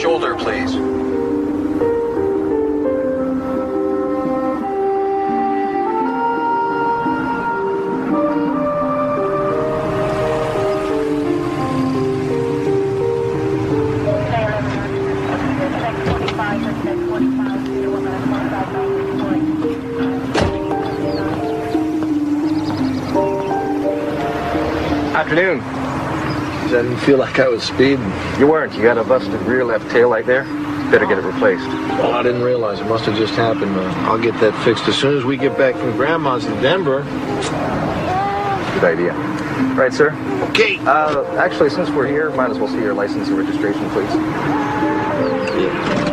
shoulder, please. Afternoon. I didn't feel like I was speeding. You weren't. You got a busted rear left tail light there. Better get it replaced. Oh, I didn't realize. It must have just happened. I'll get that fixed as soon as we get back from Grandma's in Denver. Good idea. Right, sir? Okay. Actually, since we're here, might as well see your license and registration, please. Yeah.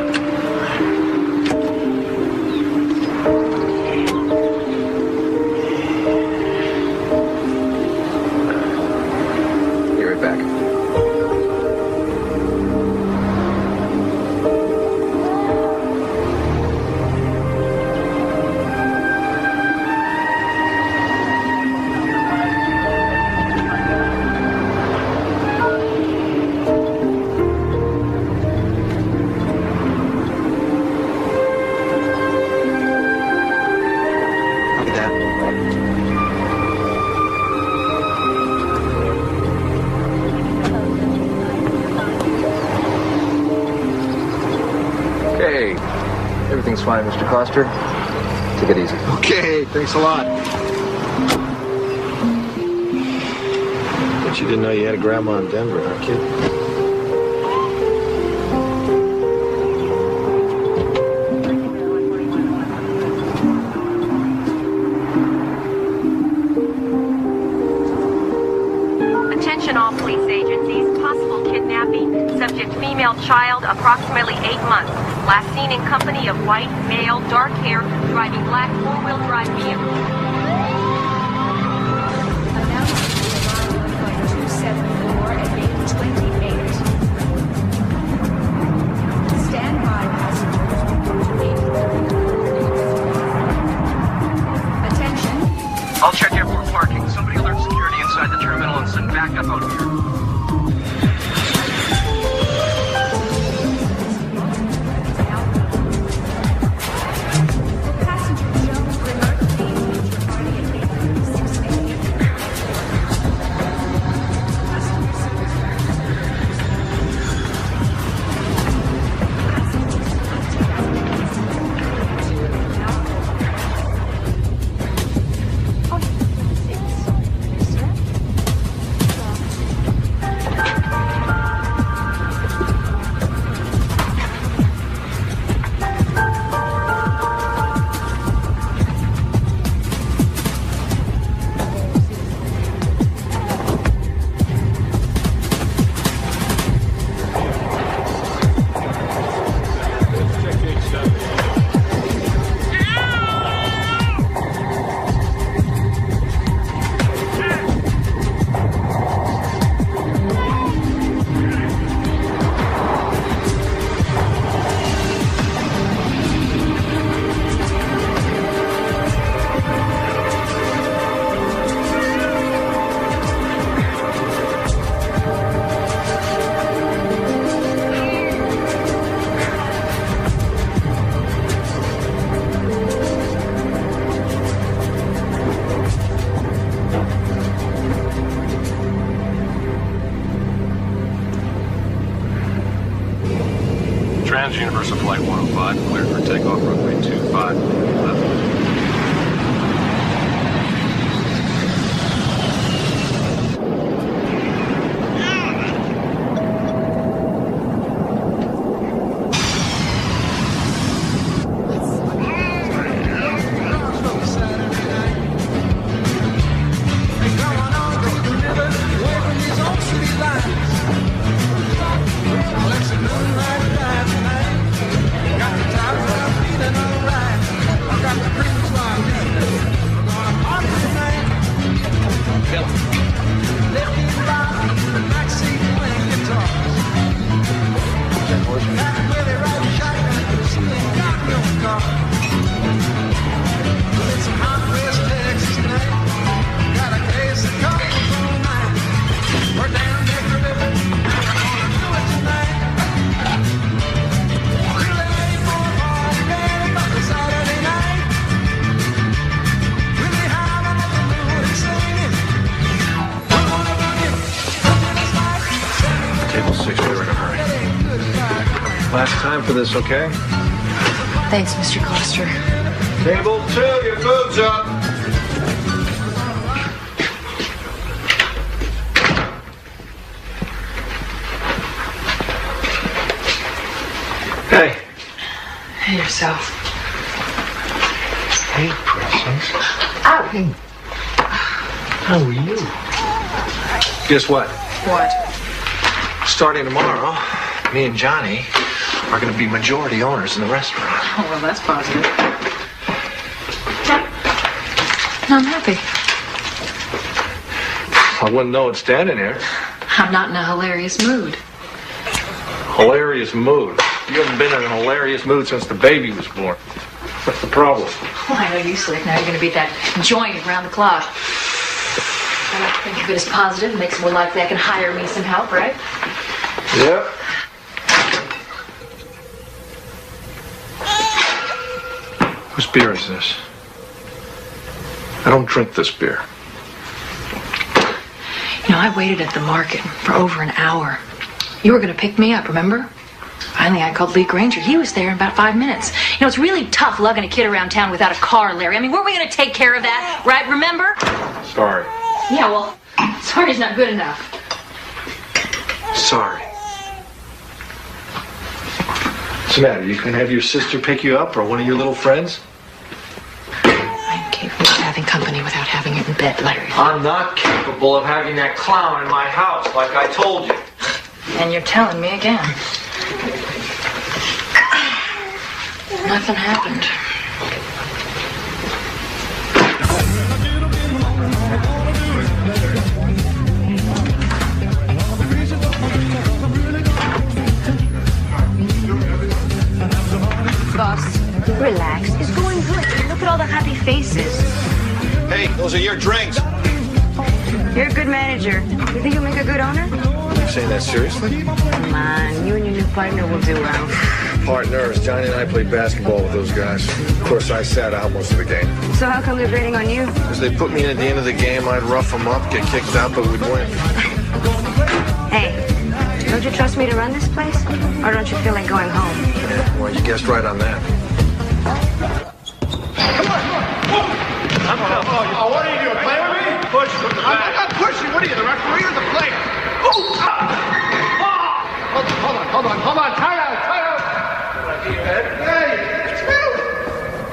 Everything's fine, Mr. Coster. Take it easy. Okay, thanks a lot. But you didn't know you had a grandma in Denver, huh, kid? Attention all police agencies. Possible kidnapping. Subject female child, approximately 8 months. Last seen in company of white, male, dark hair, driving black four-wheel drive vehicle. Announced to arrival at flight 274 at 8:28. Stand by, passengers. Attention. I'll check airport parking. Somebody alert security inside the terminal and send backup out here. Universal Flight 105, cleared for takeoff, runway 25, left. Last time for this, okay? Thanks, Mr. Coster. Table 2, your food's up. Hey. Hey, yourself. Hey, princess. Ow. Hey. How are you? Guess what? What? Starting tomorrow, me and Johnny are going to be majority owners in the restaurant. Oh, well, that's positive. I'm happy. I wouldn't know it standing here. I'm not in a hilarious mood. Hilarious mood. You haven't been in a hilarious mood since the baby was born. What's the problem? Well, I know you slick. Now you're going to be at that joint around the clock. I like to think of it as positive. It makes it more likely I can hire me some help, right? Yep. Whose beer is this? I don't drink this beer. You know, I waited at the market for over an hour. You were going to pick me up, remember? Finally, I called Lee Granger. He was there in about 5 minutes. You know, it's really tough lugging a kid around town without a car, Larry. I mean, weren't we going to take care of that, right? Remember? Sorry. Yeah, well, sorry's not good enough. Sorry. What's the matter? You can have your sister pick you up or one of your little friends? I'm capable of having company without having it in bed, Larry. I'm not capable of having that clown in my house, like I told you. And you're telling me again. Nothing happened. Boss, relax. It's going good. Look at all the happy faces. Hey, those are your drinks. You're a good manager. You think you'll make a good owner? You saying that seriously? Come on, you and your new partner will do well. Partners, Johnny and I played basketball with those guys. Of course, I sat out most of the game. So how come they're grading on you? Because they put me in at the end of the game, I'd rough them up, get kicked out, but we'd win. Hey, don't you trust me to run this place? Or don't you feel like going home? Yeah, well, you guessed right on that. Oh, what are you doing? Play with me? Push from the back. I'm not pushing. What are you, the referee or the player? Oh! Hold on. Time out. Hey,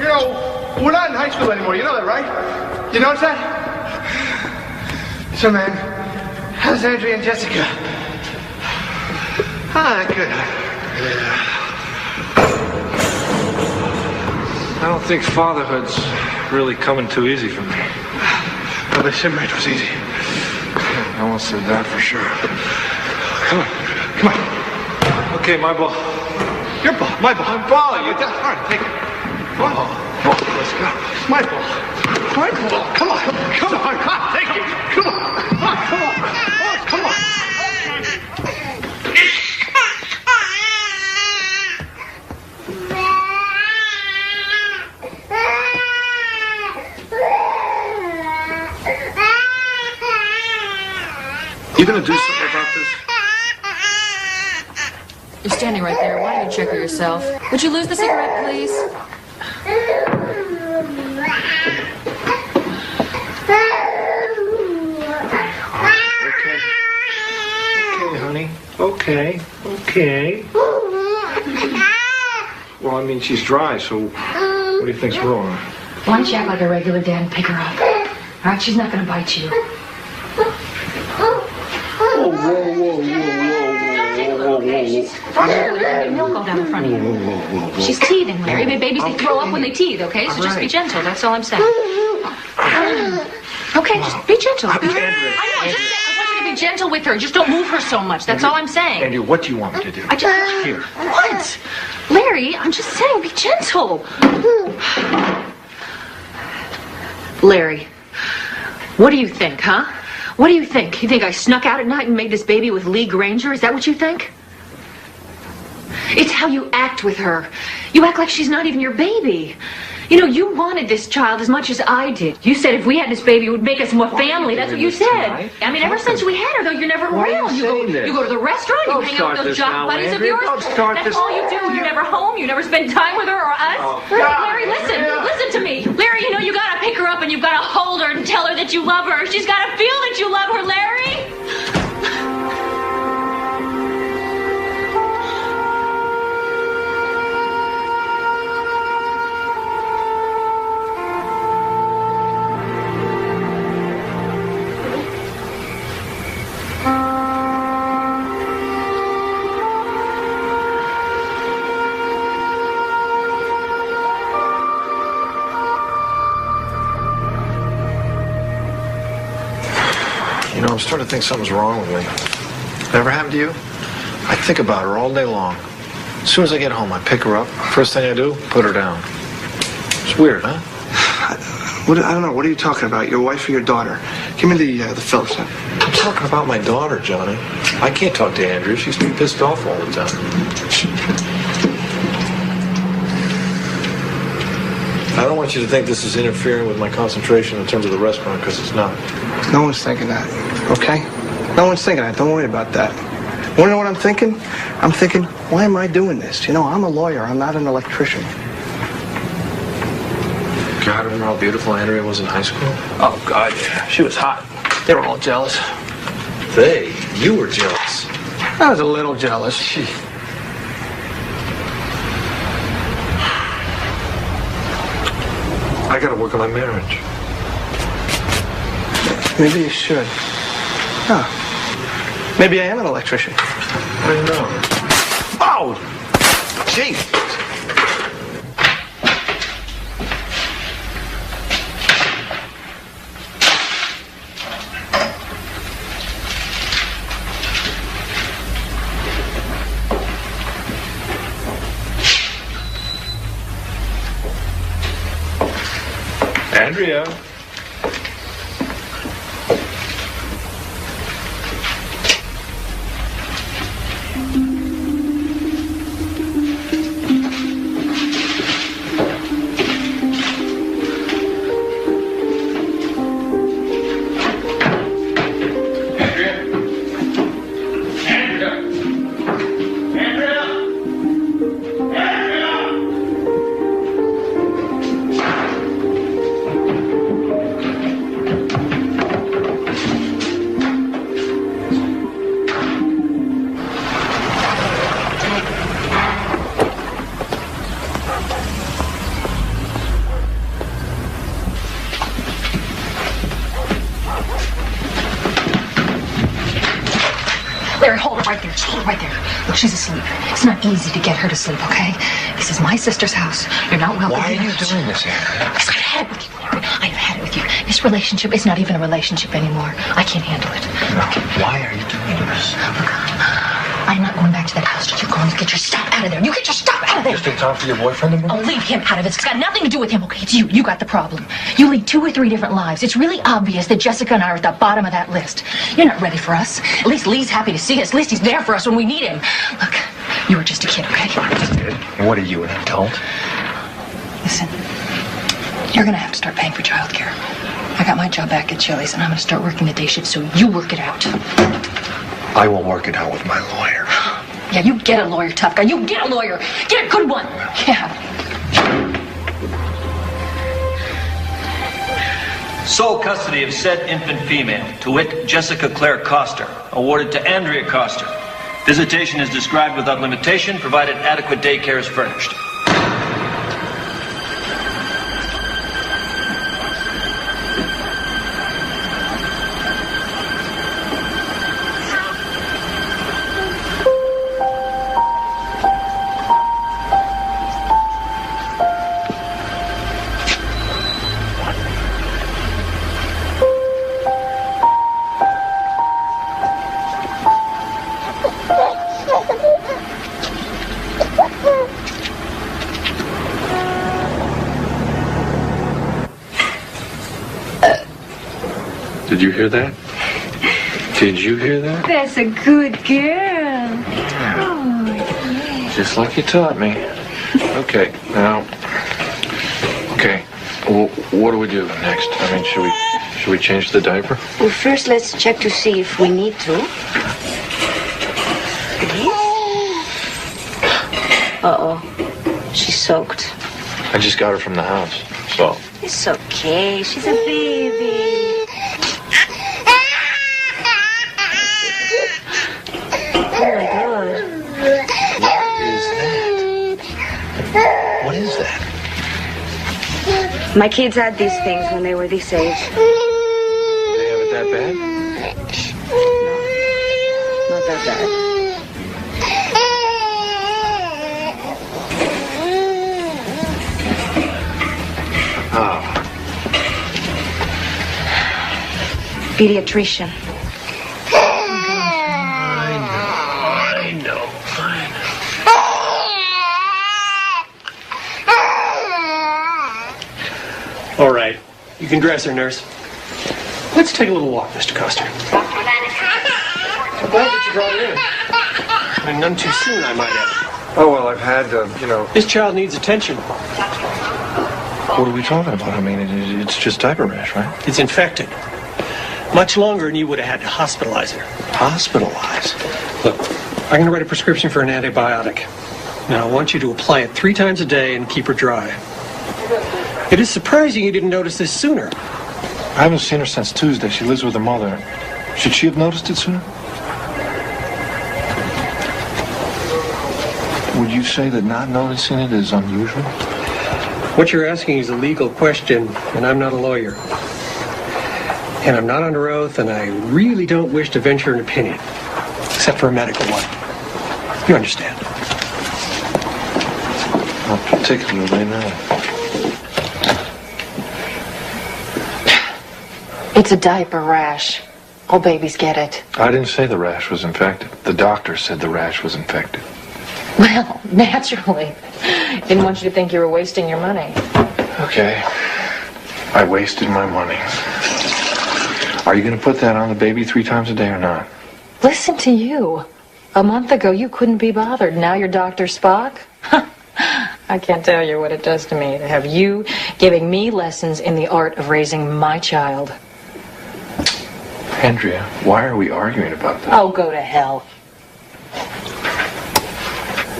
you know, we're not in high school anymore. You know that, right? You notice that? So, man, how's Andrea and Jessica? Good. Yeah. I don't think fatherhood's really coming too easy for me. Well, they said marriage was easy. No one said that for sure. Come on. Okay, my ball. Your ball. My ball. My ball. You All right, take it. ball. Let's go. My ball. My ball. Come on. Take it. Come on. You gonna do something about this? You're standing right there. Why don't you check her yourself? Would you lose the cigarette, please? Okay, honey. Okay. Well, I mean, she's dry, so what do you think's wrong? Why don't you act like a regular dad and pick her up? All right, she's not going to bite you. Okay, she's milk all down the front of you. She's teething, Larry. Babies, they throw up when they teeth, okay? So just be gentle. That's all I'm saying. Okay, just be gentle. I want you to be gentle with her. Just don't move her so much. That's all I'm saying. Andrew, what do you want me to do? Here. What? Larry, I'm just saying, be gentle. Larry, what do you think, huh? What do you think? You think I snuck out at night and made this baby with Lee Granger? Is that what you think? It's how you act with her. You act like she's not even your baby. You know, you wanted this child as much as I did. You said if we had this baby, it would make us more family. That's what you said. Tonight? I mean, ever since we had her, though, you're never around. You go to the restaurant, you hang out with those jock buddies of yours. That's all you do. You're never home. You never spend time with her or us. Larry, listen to me. Larry, you know, you gotta pick her up and you've gotta hold her and tell her that you love her. She's gotta feel that you love her, Larry. You know, I'm starting to think something's wrong with me. Ever happened to you? I think about her all day long. As soon as I get home, I pick her up. First thing I do, put her down. It's weird, huh? I don't know. What are you talking about? Your wife or your daughter? Give me the Phillips. I'm talking about my daughter, Johnny. I can't talk to Andrea. She's too pissed off all the time. I don't want you to think this is interfering with my concentration in terms of the restaurant, because it's not. No one's thinking that, okay? No one's thinking that. Don't worry about that. Want to know what I'm thinking? I'm thinking, why am I doing this? You know, I'm a lawyer. I'm not an electrician. God, remember how beautiful Andrea was in high school? Oh, God, yeah. She was hot. They were all jealous. You were jealous. I was a little jealous. I gotta work on my marriage. Maybe you should. Huh. Maybe I am an electrician. I don't know. Oh! Gee! Andrea. Larry, hold it right there. Just hold it right there. Look, she's asleep. It's not easy to get her to sleep, okay? This is my sister's house. You're not welcome. Why are you doing this, Andrea? Because I've had it with you, Larry. I've had it with you. This relationship is not even a relationship anymore. I can't handle it. No. Why are you doing this? Look, I'm not going back to that house till you're going to get your stuff out of there. You get your stuff out of there. Just in time for your boyfriend to move? Oh, leave him out of it. It's got nothing to do with him, okay? It's you. You got the problem. You lead 2 or 3 different lives. It's really obvious that Jessica and I are at the bottom of that list. You're not ready for us. At least Lee's happy to see us. At least he's there for us when we need him. Look, you were just a kid, okay? What are you, an adult? Listen, you're gonna have to start paying for childcare. I got my job back at Chili's, and I'm gonna start working the day shift, so you work it out. I will work it out with my lawyer. Yeah, you get a lawyer, tough guy. You get a lawyer. Get a good one. Yeah. Sole custody of said infant female, to wit, Jessica Claire Coster, awarded to Andrea Coster. Visitation is described without limitation, provided adequate daycare is furnished. Did you hear that? Did you hear that? That's a good girl. Just like you taught me. Okay, now, Okay. Well, what do we do next? I mean, should we change the diaper? Well, first let's check to see if we need to. Uh-oh. She's soaked. I just got her from the house, so. It's okay. She's a baby. Oh, my God. What is that? My kids had these things when they were this age. They have it that bad? Not that bad. Oh. Pediatrician. I know. All right. You can dress her, nurse. Let's take a little walk, Mr. Coster. I'm glad that you brought her in. And none too soon, I might add. Oh, well, I've had, This child needs attention. What are we talking about? I mean, it's just diaper rash, right? It's infected. Much longer than you would have had to hospitalize her. Hospitalized? Look, I'm going to write a prescription for an antibiotic. Now, I want you to apply it 3 times a day and keep her dry. It is surprising you didn't notice this sooner. I haven't seen her since Tuesday. She lives with her mother. Should she have noticed it sooner? Would you say that not noticing it is unusual? What you're asking is a legal question, and I'm not a lawyer. And I'm not under oath, and I really don't wish to venture an opinion, except for a medical one. You understand? Not particularly, no. It's a diaper rash. All babies get it. I didn't say the rash was infected. The doctor said the rash was infected. Well, naturally. Didn't want you to think you were wasting your money. Okay. I wasted my money. Are you going to put that on the baby 3 times a day or not? Listen to you. A month ago, you couldn't be bothered. Now you're Dr. Spock? I can't tell you what it does to me to have you giving me lessons in the art of raising my child. Andrea, why are we arguing about that? Oh, go to hell.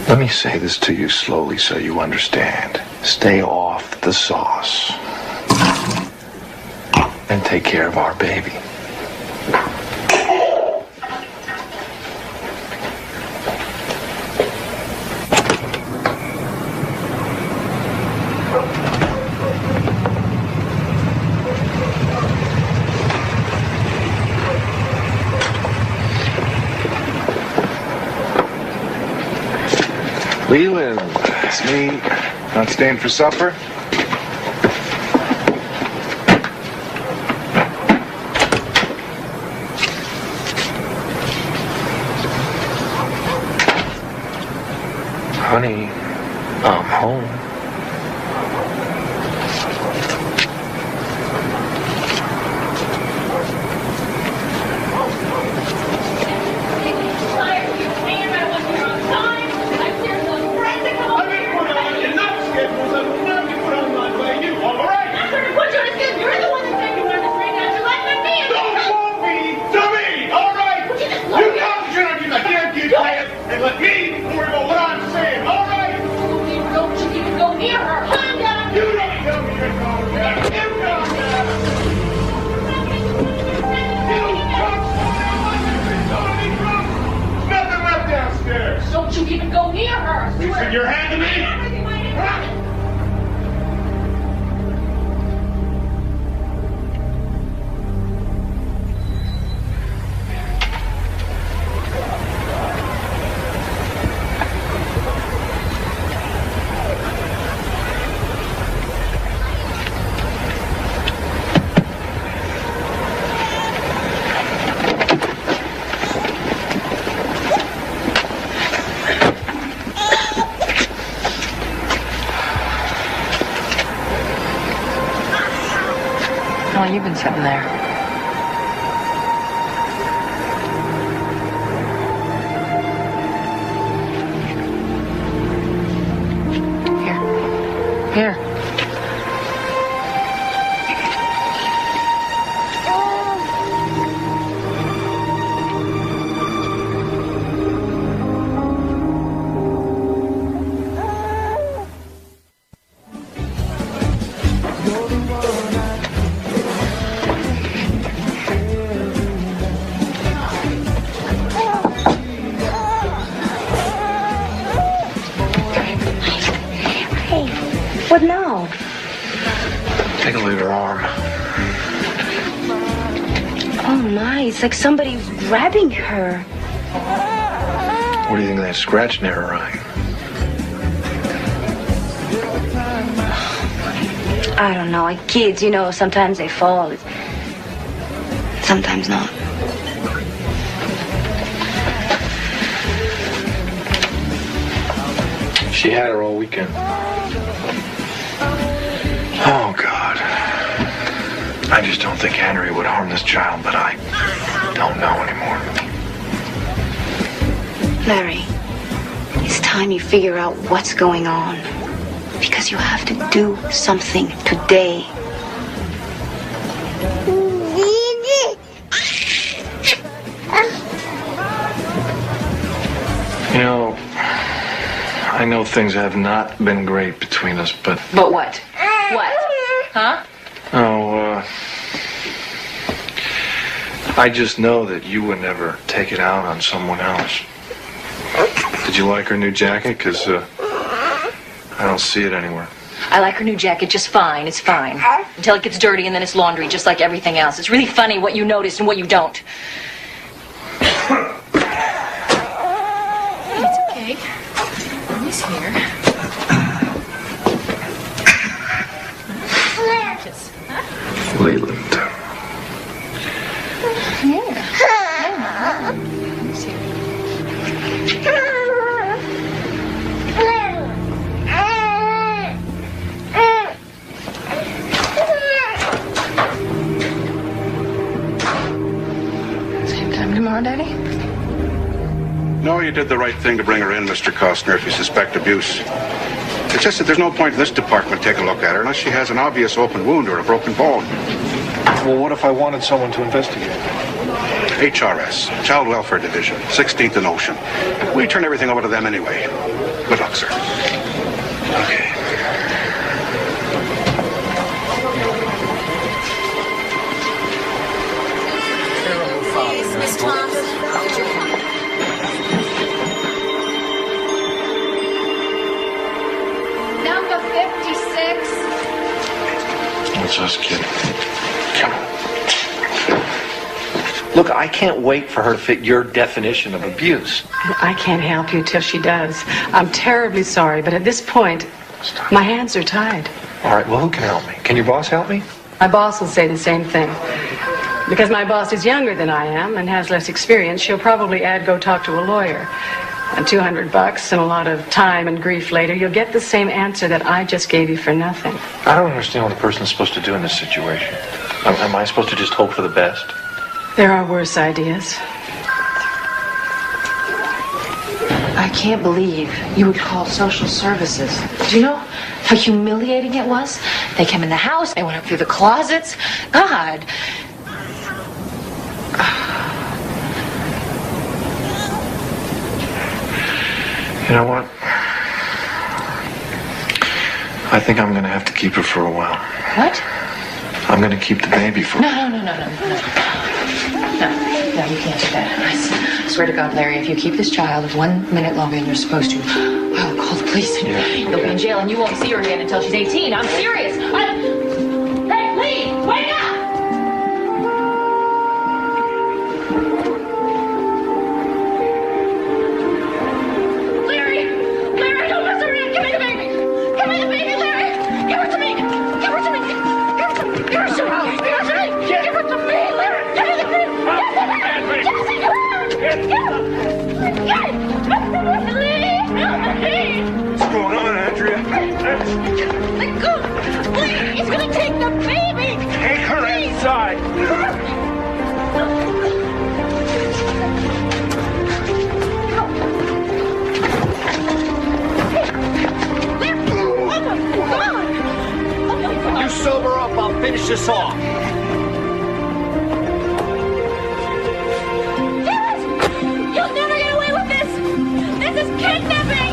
Let me say this to you slowly so you understand. Stay off the sauce. And take care of our baby. Leland, it's me. Not staying for supper? Honey, I'm home. Don't you even go near her! You said your hand to me? How long you been sitting there? Here. What now? Take a look at her arm. Oh my, it's like somebody's grabbing her. What do you think of that scratch near her eye? I don't know. Like kids, you know, sometimes they fall. Sometimes not. She had her all weekend. Oh, God. I just don't think Henry would harm this child, but I don't know anymore. Larry, it's time you figure out what's going on. Because you have to do something today. You know, I know things have not been great between us, but... But what? What? Huh? Oh, I just know that you would never take it out on someone else. Did you like her new jacket? Because, I don't see it anywhere. I like her new jacket just fine. It's fine. Until it gets dirty and then it's laundry, just like everything else. It's really funny what you notice and what you don't. It's okay. Mommy's here. Leland. Mommy's here. Same time tomorrow, Daddy? No, you did the right thing to bring her in, Mr. Costner, if you suspect abuse. It's just that there's no point in this department taking a look at her unless she has an obvious open wound or a broken bone. Well, what if I wanted someone to investigate? HRS, Child Welfare Division, 16th and Ocean. We turn everything over to them anyway. Good luck, sir. Okay. Miss Thompson. Number 56. What's us, kid? Come on. Look, I can't wait for her to fit your definition of abuse. I can't help you till she does. I'm terribly sorry, but at this point, my hands are tied. All right, well, who can help me? Can your boss help me? My boss will say the same thing. Because my boss is younger than I am and has less experience, she'll probably add go talk to a lawyer. And $200 and a lot of time and grief later, you'll get the same answer that I just gave you for nothing. I don't understand what a person's supposed to do in this situation. Am I supposed to just hope for the best? There are worse ideas. I can't believe you would call social services. Do you know how humiliating it was? They came in the house, they went up through the closets. God. You know what? I think I'm going to have to keep her for a while. What? I'm going to keep the baby for... No, you can't do that. I swear to God, Larry, if you keep this child 1 minute longer than you're supposed to, I'll call the police and you'll be in jail and you won't see her again until she's 18. I'm serious. Hey, Lee, wake up! Larry, don't mess around. Give me the baby. Give me the baby, Larry. Give her to me. Give her to me. Give her to me. Give her to me, Larry. Give me the baby. Jesse, come on. What's going on, Andrea? Let go. Please, he's gonna take the baby. Take her inside. You sober up, I'll finish this off. You'll never get away with this. This is kidnapping.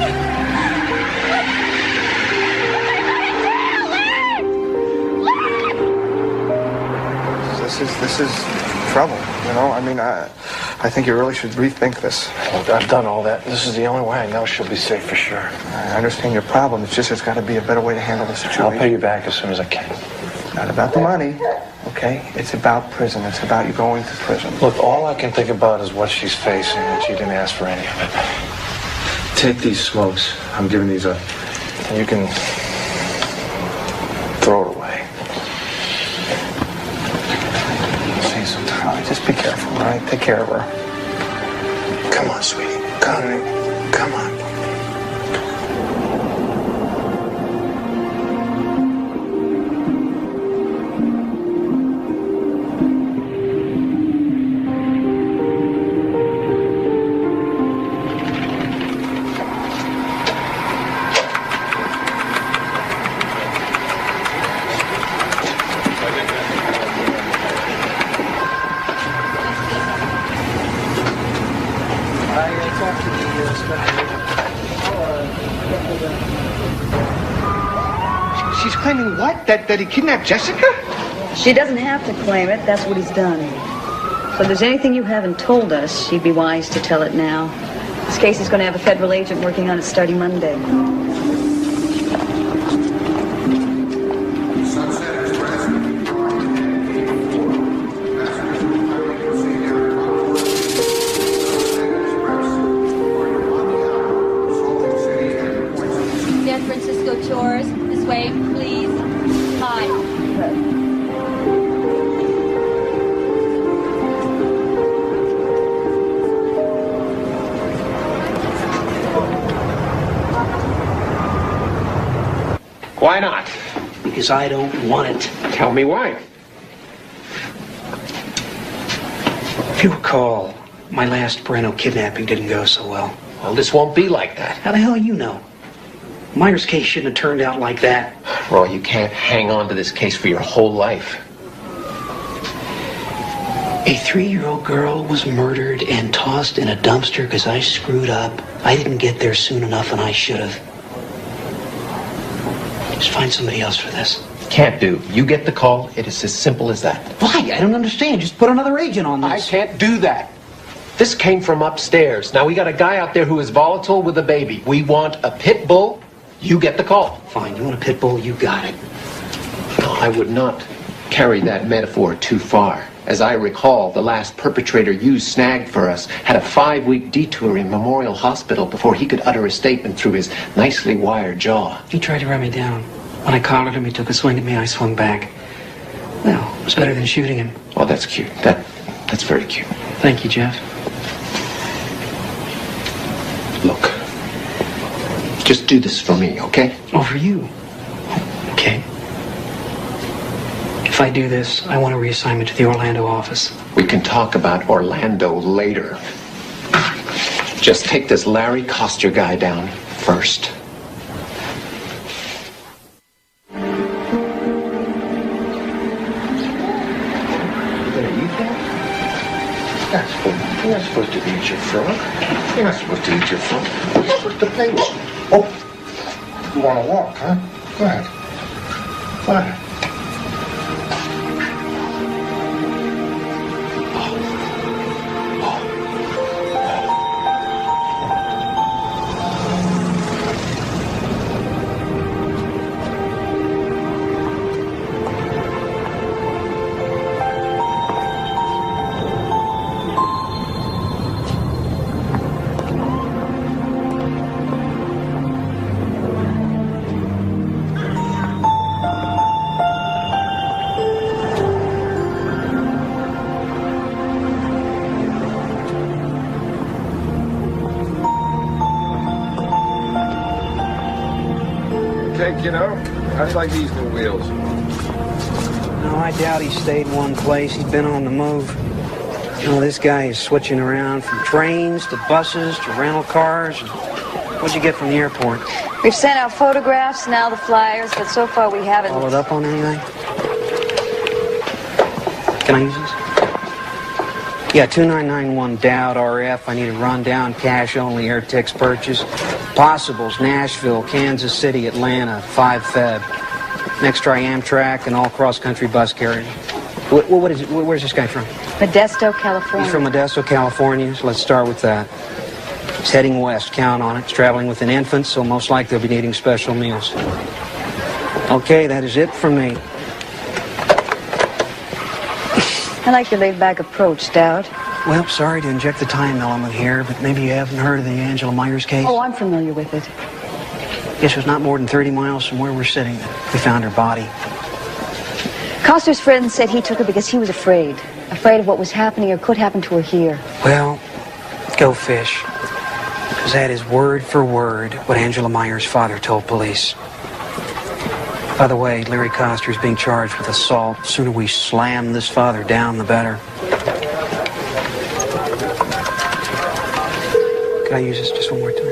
This is trouble, you know? I mean, I think you really should rethink this. Look, I've done all that. This is the only way I know she'll be safe for sure. I understand your problem. It's just there's got to be a better way to handle the situation. I'll pay you back as soon as I can. Not about the money, okay? It's about prison. It's about you going to prison. Look, all I can think about is what she's facing, and she didn't ask for any of it. Take these smokes. I'm giving these up. And you can throw it away. See you sometime. All right, just be careful, all right? Take care of her. Come on, sweetie. Come on. She's claiming what? That he kidnapped Jessica? She doesn't have to claim it. That's what he's done. So if there's anything you haven't told us, you'd be wise to tell it now. This case is going to have a federal agent working on it starting Monday. San Francisco Tours, this way, please. Hi. Why not? Because I don't want it. Tell me why. If you recall, my last Breno kidnapping didn't go so well. Well, this won't be like that. How the hell you know? Myers' case shouldn't have turned out like that. Roy, you can't hang on to this case for your whole life. A 3-year-old girl was murdered and tossed in a dumpster because I screwed up. I didn't get there soon enough, and I should have. Just find somebody else for this. Can't do. You get the call. It is as simple as that. Why? I don't understand. Just put another agent on this. I can't do that. This came from upstairs. Now, we got a guy out there who is volatile with a baby. We want a pit bull. You get the call. Fine. You want a pit bull? You got it. No, I would not carry that metaphor too far. As I recall, the last perpetrator you snagged for us had a 5-week detour in Memorial Hospital before he could utter a statement through his nicely wired jaw. He tried to run me down. When I collared him, he took a swing at me. I swung back. Well, it was better than shooting him. Well, that's cute. That's very cute. Thank you, Jeff. Look, just do this for me, okay? Oh, for you? Okay. If I do this, I want a reassignment to the Orlando office. We can talk about Orlando later. Just take this Larry Coster guy down first. You're not supposed to eat your frog. You're not supposed to eat your frog. You're supposed to play with it. Oh, you want to walk, huh? Go ahead. Go ahead. You know? How do you like these new wheels? No, I doubt he stayed in one place. He's been on the move. You know, this guy is switching around from trains to buses to rental cars. What'd you get from the airport? We've sent out photographs, now the flyers, but so far we haven't... Followed up on anything? Can I use this? Yeah, 2991 Dowd RF. I need a rundown, cash-only air tickets purchase. Possibles, Nashville, Kansas City, Atlanta, 5 Feb. Next try Amtrak and all cross-country bus carriers. Where's this guy from? Modesto, California. He's from Modesto, California, so let's start with that. He's heading west, count on it. He's traveling with an infant, so most likely they'll be needing special meals. Okay, that is it from me. I like your laid-back approach, Stout. Well, sorry to inject the time element here, but maybe you haven't heard of the Angela Myers case? Oh, I'm familiar with it. Guess it was not more than 30 miles from where we're sitting that we found her body. Coster's friend said he took her because he was afraid of what was happening or could happen to her here. Well, go fish. Because that is word for word what Angela Myers' father told police. By the way, Larry Coster is being charged with assault. The sooner we slam this father down, the better. Can I use this just one more time?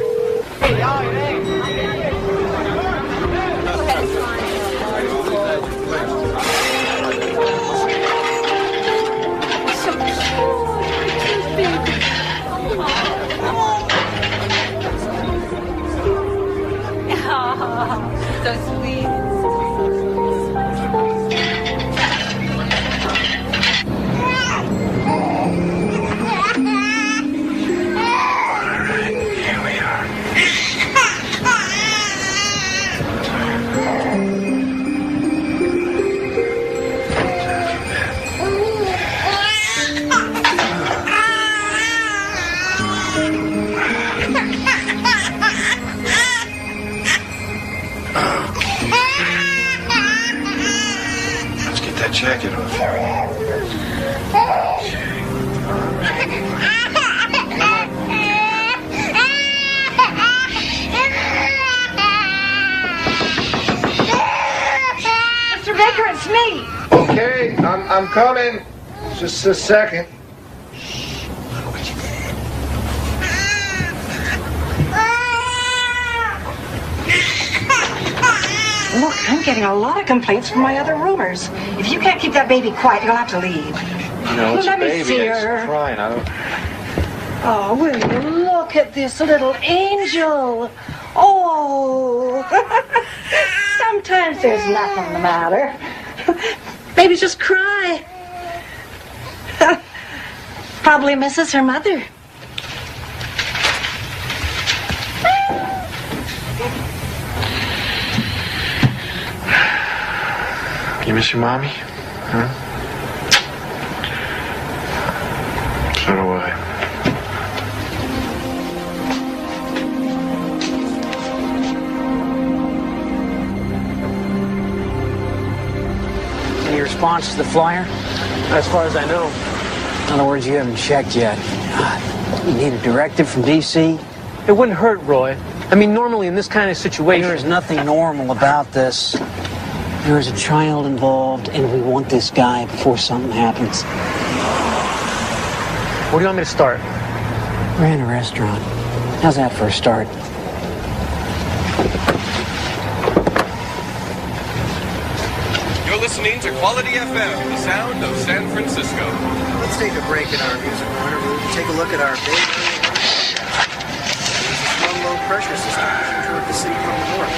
So sweet. Jacket off here. Mr. Baker, it's me. Okay, I'm coming. Just a second. Look, I'm getting a lot of complaints from my other roomers. If you can't keep that baby quiet, you'll have to leave. No, it's Let a me baby. see It's her. crying. I don't... Oh, will you look at this little angel? Oh. Sometimes there's nothing the matter. Baby just cry. Probably misses her mother. You miss your mommy? Huh? So do I. Any response to the flyer? As far as I know. In other words, you haven't checked yet. God, you need a directive from D.C.? It wouldn't hurt, Roy. I mean, normally in this kind of situation... There is nothing normal about this. There is a child involved, and we want this guy before something happens. Where do you want me to start? We're in a restaurant. How's that for a start? You're listening to Quality FM, the sound of San Francisco. Let's take a break in our musical interlude and take a look at our big There's a low pressure system toward the city from the north.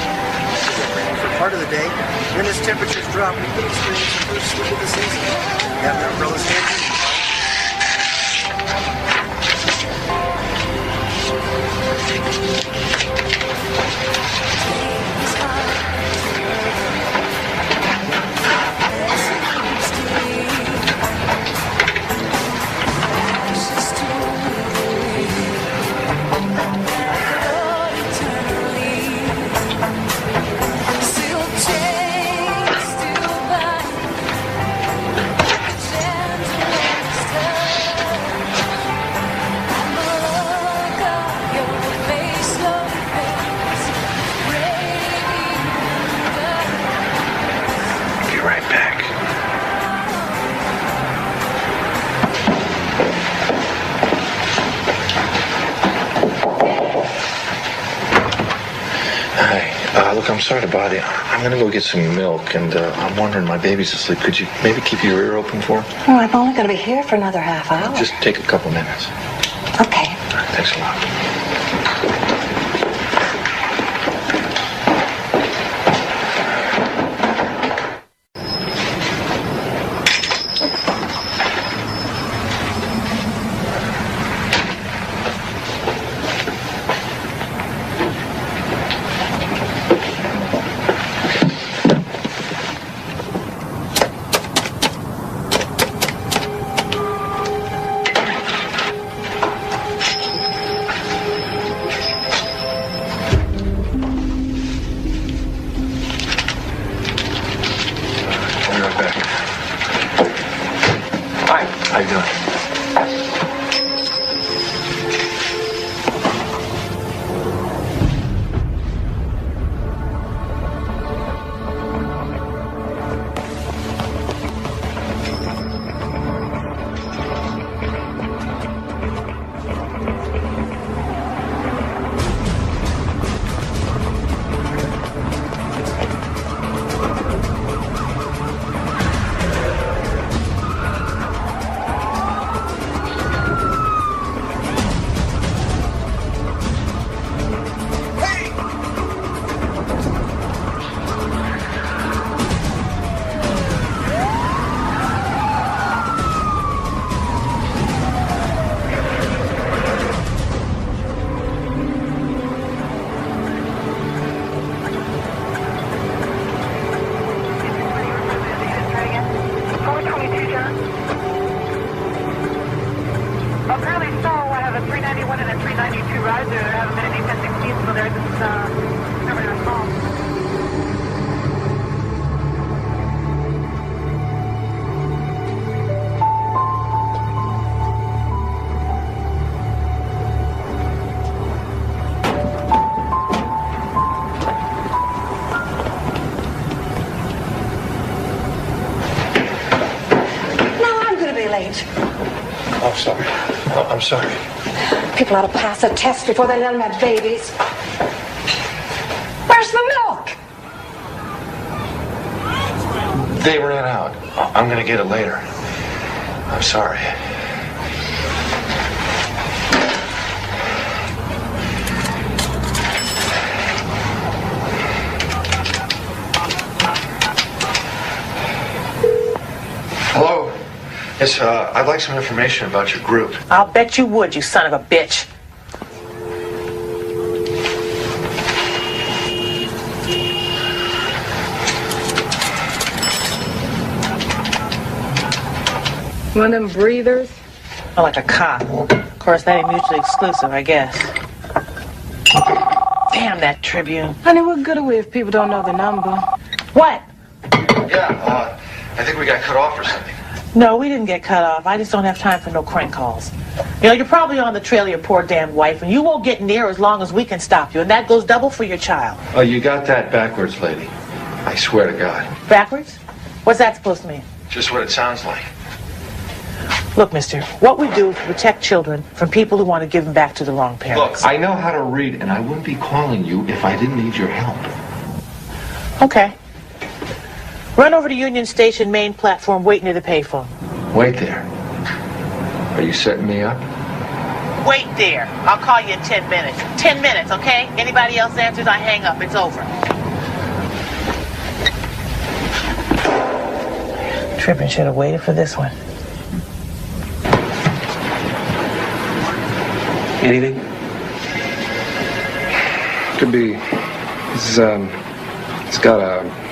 For part of the day, when as temperatures drop, we can experience the first sleep of the season. We have an umbrella standing. Look, I'm sorry to bother you. I'm gonna go get some milk, and I'm wondering, my baby's asleep. Could you maybe keep your ear open for her? Oh, I'm only going to be here for another half hour. Just take a couple minutes. Okay. All right, thanks a lot. How you doing? Oh, sorry. Oh, I'm sorry. People ought to pass a test before they let them have babies. Where's the milk? They ran out. I'm gonna get it later. I'm sorry. Hello? Yes, I'd like some information about your group. I'll bet you would, you son of a bitch. One of them breathers? Oh, like a cop. Of course, that ain't mutually exclusive, I guess. Damn that Tribune. Honey, what good are we if people don't know the number? What? Yeah, I think we got cut off or something. No, we didn't get cut off. I just don't have time for no crank calls. You know, you're probably on the trail of your poor damn wife, and you won't get near as long as we can stop you, and that goes double for your child. Oh, you got that backwards, lady. I swear to God. Backwards? What's that supposed to mean? Just what it sounds like. Look, mister, what we do is protect children from people who want to give them back to the wrong parents. Look, I know how to read, and I wouldn't be calling you if I didn't need your help. Okay. Run over to Union Station main platform, wait near the payphone. Wait there. Are you setting me up? Wait there. I'll call you in 10 minutes. 10 minutes, okay? Anybody else answers, I hang up. It's over. Trippin' should have waited for this one. Anything? Could be. It's got a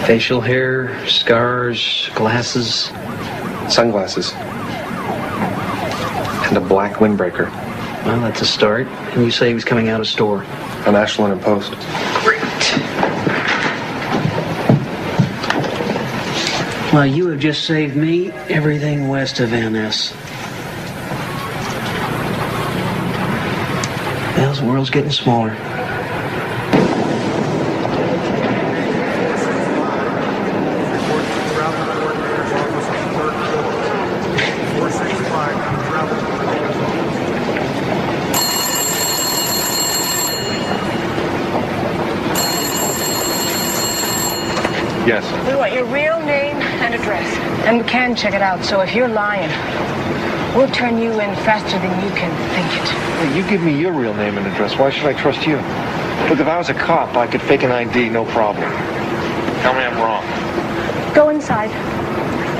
facial hair, scars, glasses, sunglasses, and a black windbreaker. Well, that's a start. And you say he was coming out of store? On Ashland and Post. Great. Well, you have just saved me everything west of NS. Well, the world's getting smaller. Yes. We want your real name and address. And we can check it out, so if you're lying, we'll turn you in faster than you can think it. Hey, you give me your real name and address. Why should I trust you? Look, if I was a cop, I could fake an ID, no problem. Tell me I'm wrong. Go inside.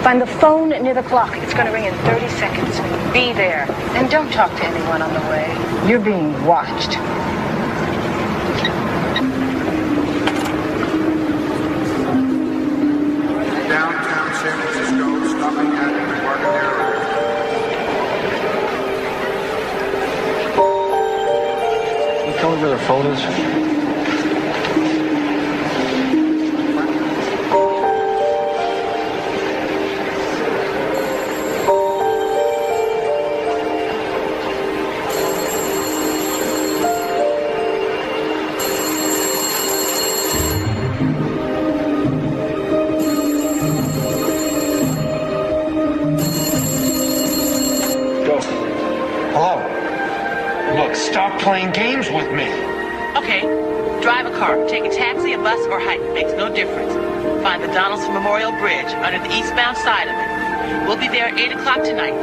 Find the phone near the clock. It's going to ring in 30 seconds. Be there. And don't talk to anyone on the way. You're being watched. Downtown San Francisco, stopping at Embarcadero. Can you tell me where their phone is? me. Okay, drive a car, take a taxi, a bus, or hike. Makes no difference. Find the Donaldson Memorial Bridge under the eastbound side of it. We'll be there at 8 o'clock tonight.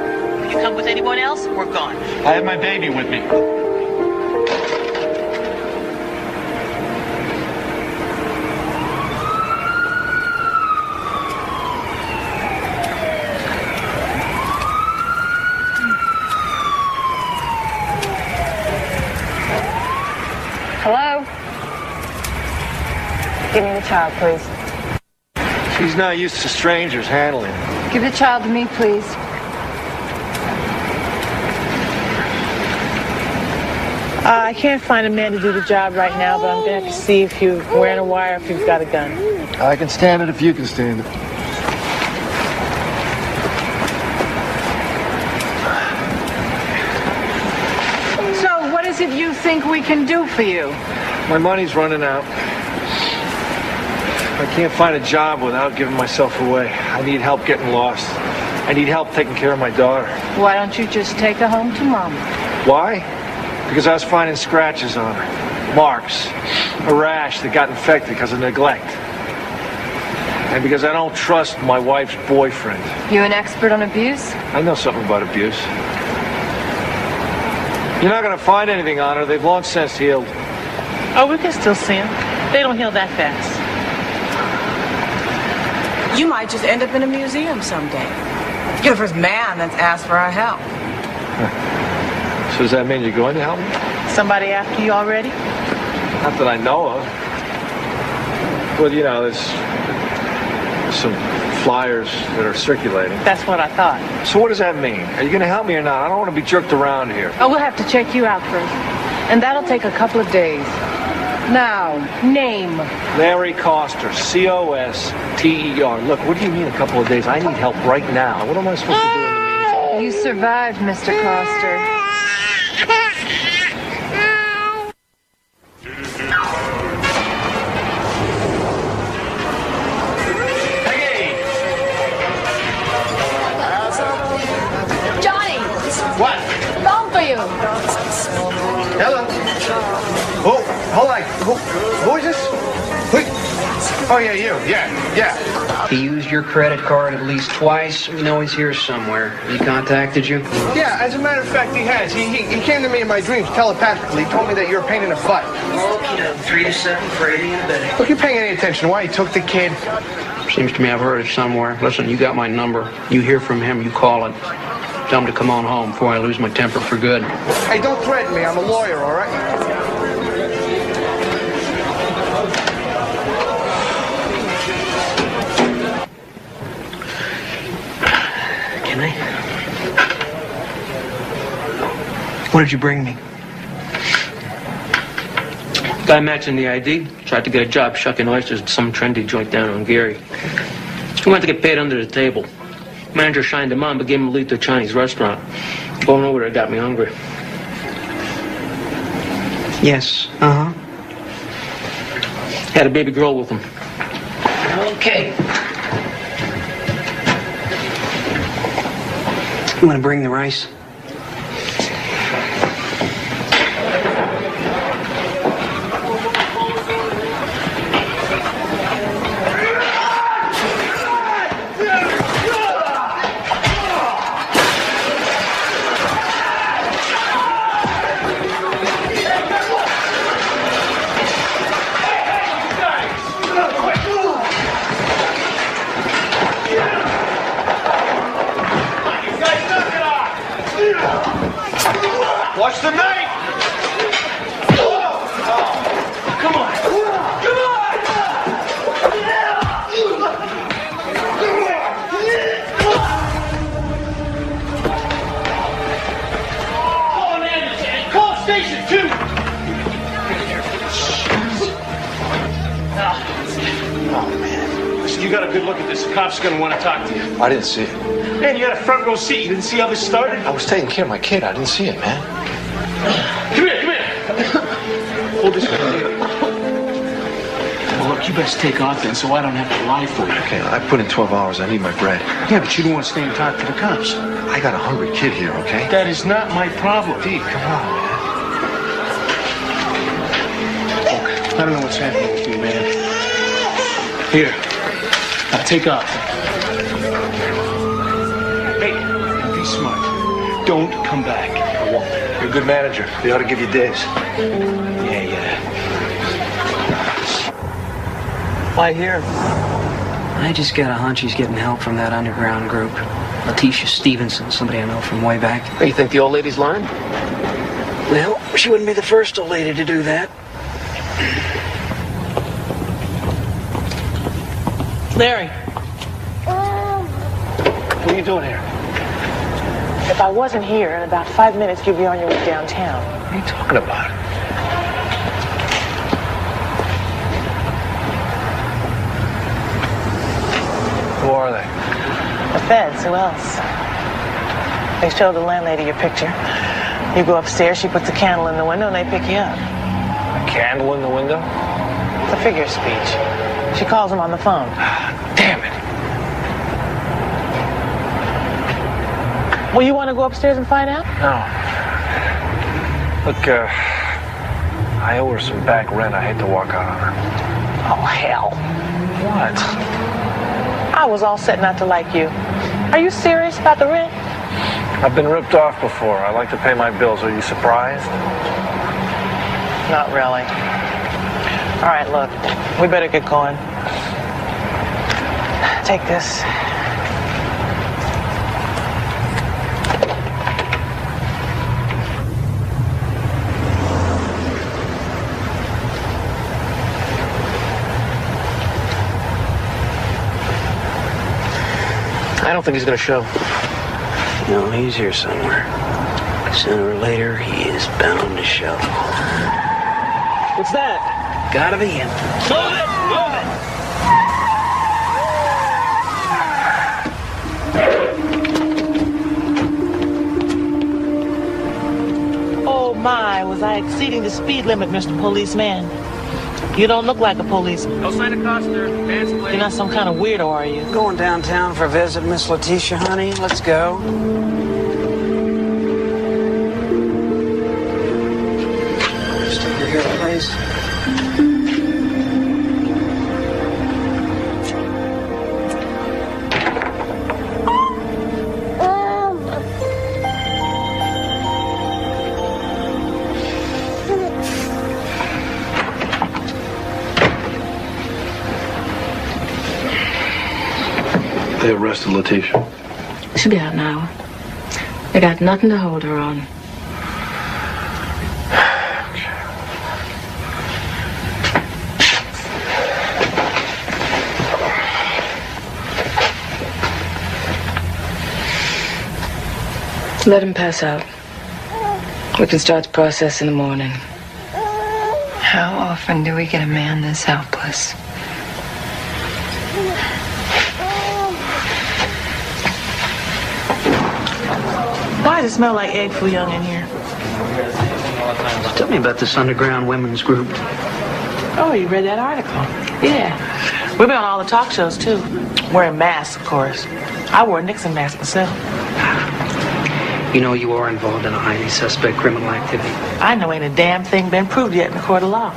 If you come with anyone else, we're gone. I have my baby with me. Hello? Give me the child, please. She's not used to strangers handling her. Give the child to me, please. I can't find a man to do the job right now, but I'm going to have to see if you're wearing a wire, if you've got a gun. I can stand it if you can stand it. So, what is it you think we can do for you? My money's running out. I can't find a job without giving myself away. I need help getting lost. I need help taking care of my daughter. Why don't you just take her home to Mom? Why? Because I was finding scratches on her. Marks. A rash that got infected because of neglect. And because I don't trust my wife's boyfriend. You an expert on abuse? I know something about abuse. You're not going to find anything on her. They've long since healed. Oh, we can still see them. They don't heal that fast. You might just end up in a museum someday. You're the first man that's asked for our help. So does that mean you're going to help me? Somebody after you already? Not that I know of. Well, you know, there's some flyers that are circulating. That's what I thought. So what does that mean? Are you going to help me or not? I don't want to be jerked around here. Oh, we'll have to check you out first. And that'll take a couple of days. Now, name. Larry Coster, C-O-S-T-E-R. Look, what do you mean a couple of days? I need help right now. What am I supposed to do in the meantime? You survived, Mr. Coster. Johnny! What? Phone for you. Hello. Oh, hold on. Who is this? Oh, yeah, you. Yeah. He used your credit card at least twice. We know he's here somewhere. He contacted you? Yeah, as a matter of fact, he has. He came to me in my dreams telepathically. He told me that you're a pain in the butt. Okay, 3 to 7 for aiding and abetting. Look, you're paying any attention. Why he took the kid? Seems to me I've heard it somewhere. Listen, you got my number. You hear from him, you call it. Tell him to come on home before I lose my temper for good. Hey, don't threaten me. I'm a lawyer, all right? Can I? What did you bring me? Guy matching the ID. Tried to get a job shucking oysters at some trendy joint down on Gary. He wanted to get paid under the table. Manager shined him on, but gave him a lead to a Chinese restaurant. Going over there got me hungry. Yes, uh-huh. Had a baby girl with him. Okay. You want to bring the rice? Watch the knife! Come on! Come on! Call an ambulance and call station 2! Oh, man. Listen, you got a good look at this. The cop's gonna want to talk to you. I didn't see it. Man, you had a front row seat. You didn't see how this started? I was taking care of my kid. I didn't see it, man. Come here. Hold this one. Well, look, you best take off then so I don't have to lie for you. Okay, I put in 12 hours. I need my bread. Yeah, but you don't want to stay and talk to the cops. I got a hungry kid here, okay? That is not my problem. Deke, come on, man. don't know what's happening with you, man. Here. Now take off. Hey, be smart. Don't come back. I won't. You're a good manager. They ought to give you days. Yeah. Why here? I just got a hunch he's getting help from that underground group. Letitia Stevenson, somebody I know from way back. Hey, you think the old lady's lying? Well, she wouldn't be the first old lady to do that. Larry, What are you doing here? if I wasn't here, in about 5 minutes, you'd be on your way downtown. What are you talking about? Who are they? The feds, who else? They showed the landlady your picture. You go upstairs, she puts a candle in the window, and they pick you up. A candle in the window? It's a figure of speech. She calls him on the phone. Damn it. Well, you want to go upstairs and find out? No. Look, I owe her some back rent. I hate to walk out on her. Oh, hell. What? I was all set not to like you. Are you serious about the rent? I've been ripped off before. I like to pay my bills. Are you surprised? Not really. All right, look, we better get going. Take this. I don't think he's going to show. No, he's here somewhere. Sooner or later, he is bound to show. What's that? Gotta be him. Move it! Oh my, was I exceeding the speed limit, Mr. Policeman? You don't look like a policeman. No sign of Coster. Man's You're not some kind of weirdo, are you? Going downtown for a visit, Miss Letitia, honey. Let's go. Stick her here, please. They arrested Letitia. She'll be out in an hour. They got nothing to hold her on. Let him pass out. We can start the process in the morning. How often do we get a man this helpless? Why does it smell like egg foo young in here? Tell me about this underground women's group. Oh, you read that article? Yeah. We've been on all the talk shows, too. Wearing masks, of course. I wore a Nixon mask myself. You know you are involved in a highly suspect criminal activity. I know ain't a damn thing been proved yet in the court of law.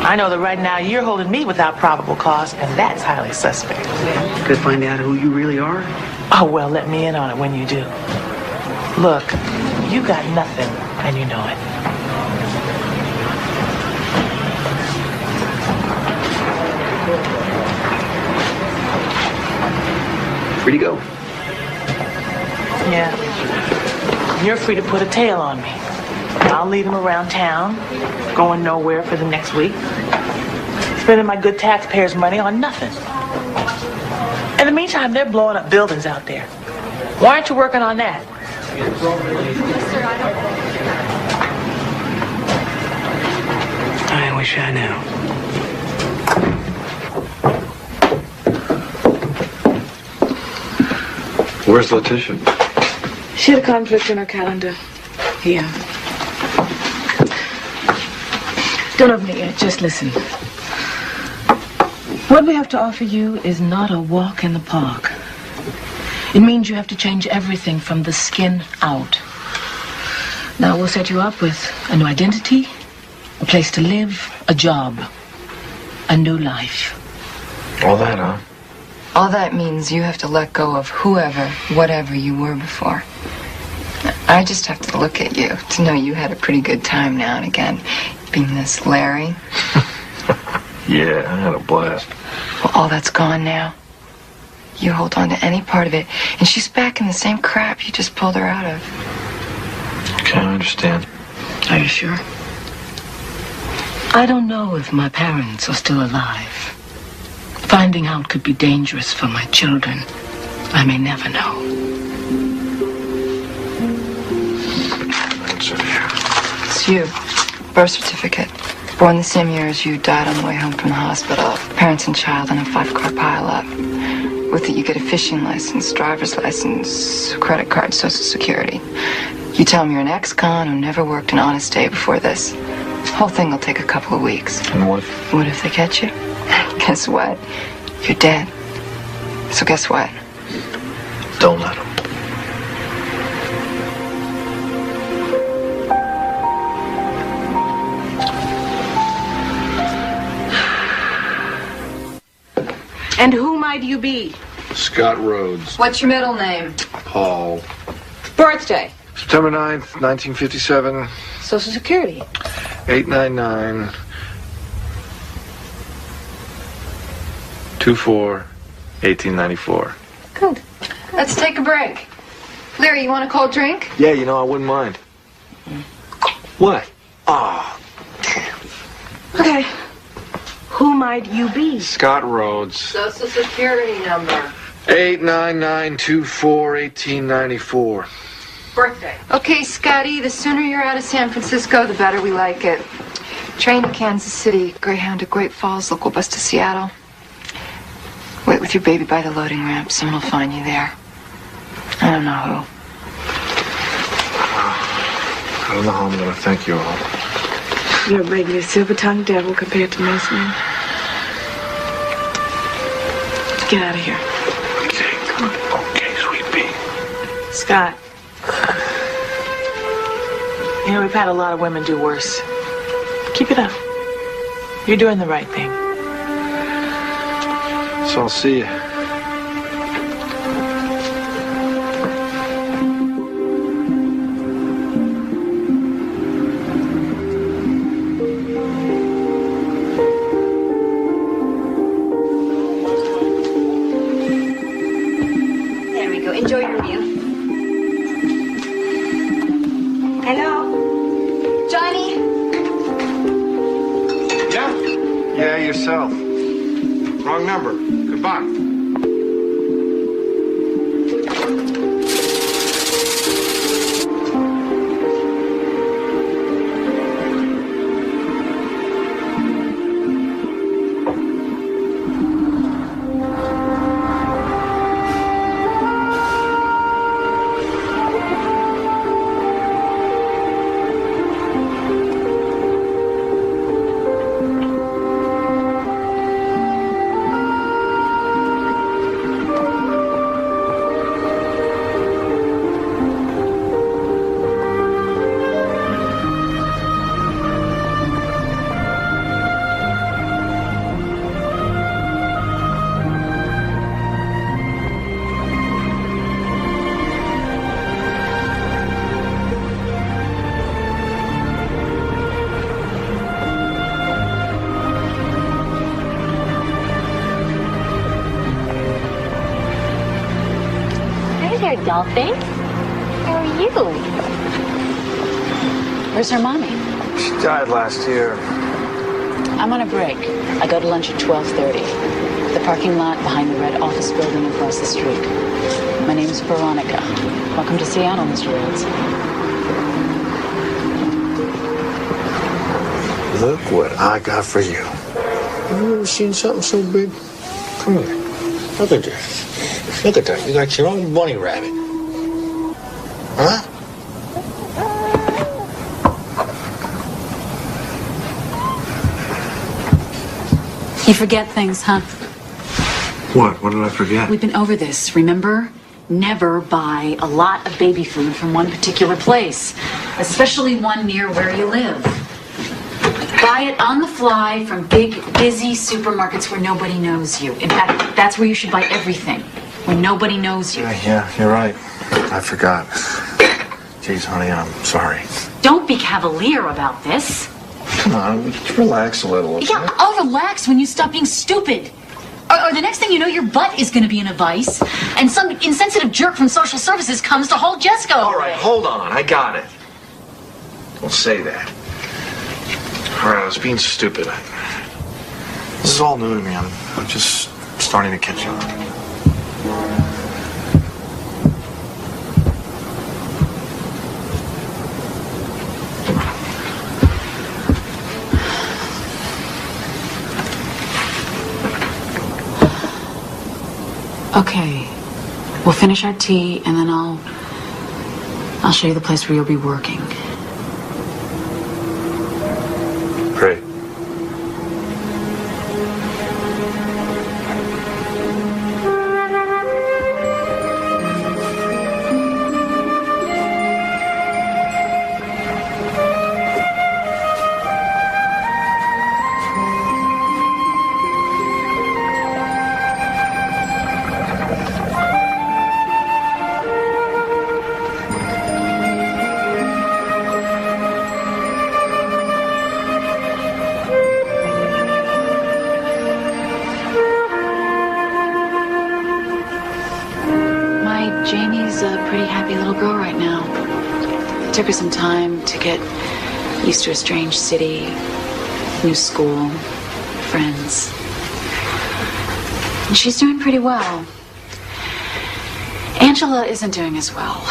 I know that right now you're holding me without probable cause, and that's highly suspect. Could find out who you really are? Oh, well, let me in on it when you do. Look, you got nothing, and you know it. Free to go. Yeah. You're free to put a tail on me. I'll lead him around town, going nowhere for the next week, spending my good taxpayers' money on nothing. In the meantime, they're blowing up buildings out there. Why aren't you working on that? I wish I knew. Where's Letitia? She had a conflict in her calendar. Here. Don't open it yet, just listen. What we have to offer you is not a walk in the park. It means you have to change everything from the skin out. Now, we'll set you up with a new identity, A place to live, a job, a new life. All that, huh? All that means you have to let go of whoever, whatever you were before. I just have to look at you to know you had a pretty good time now and again, being this Larry. Yeah, I had a blast. Well, all that's gone now. You hold on to any part of it, and she's back in the same crap you just pulled her out of. Okay, I understand. Are you sure? I don't know if my parents are still alive. Finding out could be dangerous for my children. I may never know. It's you. Birth certificate. Born the same year as you, died on the way home from the hospital. Parents and child in a 5-car pileup. With it, you get a fishing license, driver's license, credit card, social security. You tell them you're an ex-con who never worked an honest day before this. The whole thing will take a couple of weeks. And what? What if they catch you? Guess what? You're dead. So guess what? Don't let them. And who might you be? Scott Rhodes. What's your middle name? Paul. Birthday. September 9th, 1957. Social Security. 899 24 1894. Good. Let's take a break. Larry, you want a cold drink? Yeah, you know, I wouldn't mind. What? Ah, Okay. Who might you be? Scott Rhodes. Social Security number. 899 24 1894. Birthday. Okay, Scotty, the sooner you're out of San Francisco, the better we like it. Train to Kansas City, Greyhound to Great Falls, local bus to Seattle. Wait with your baby by the loading ramp. Someone will find you there. I don't know who. I don't know how I'm going to thank you all. You're a regular silver-tongued devil compared to most men. Get out of here. Okay, come on. Okay, sweet pea. Scott. You know, we've had a lot of women do worse. Keep it up. You're doing the right thing. So I'll see you. There we go. Enjoy your meal. Hello? Johnny? Yeah, yourself. Wrong number. Goodbye. Hey there, Dolphin. How are you? Where's her mommy? She died last year. I'm on a break. I go to lunch at 12:30. The parking lot behind the red office building across the street. My name's Veronica. Welcome to Seattle, Mr. Rhodes. Look what I got for you. Have you ever seen something so big? Come here. Look at this. Look at that. You got your own bunny rabbit. Huh? You forget things, huh? What? What did I forget? We've been over this, remember? Never buy a lot of baby food from one particular place, especially one near where you live. Buy it on the fly from big, busy supermarkets where nobody knows you. In fact, that's where you should buy everything, where nobody knows you. Yeah, you're right. I forgot. Jeez, honey, I'm sorry. Don't be cavalier about this. Come on, just relax a little. Okay? Yeah, I'll relax when you stop being stupid. Or the next thing you know, your butt is going to be in a vice, and some insensitive jerk from social services comes to haul Jessica away. All right, hold on. I got it. Don't say that. All right, I was being stupid. This is all new to me. I'm just starting to catch on. Okay, we'll finish our tea, and then I'll show you the place where you'll be working. Great. Jamie's a pretty happy little girl right now. It took her some time to get used to a strange city, new school, friends. And she's doing pretty well. Angela isn't doing as well.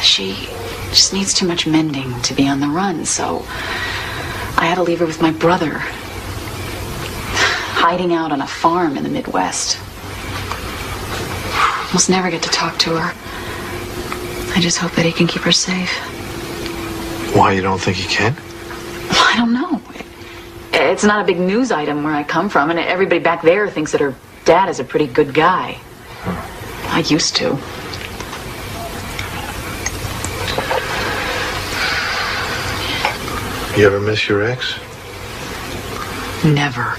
She just needs too much mending to be on the run, so I had to leave her with my brother, hiding out on a farm in the Midwest. Almost never get to talk to her. I just hope that he can keep her safe. Why, you don't think he can? I don't know. It's not a big news item where I come from, and everybody back there thinks that her dad is a pretty good guy. I used to. You ever miss your ex? Never.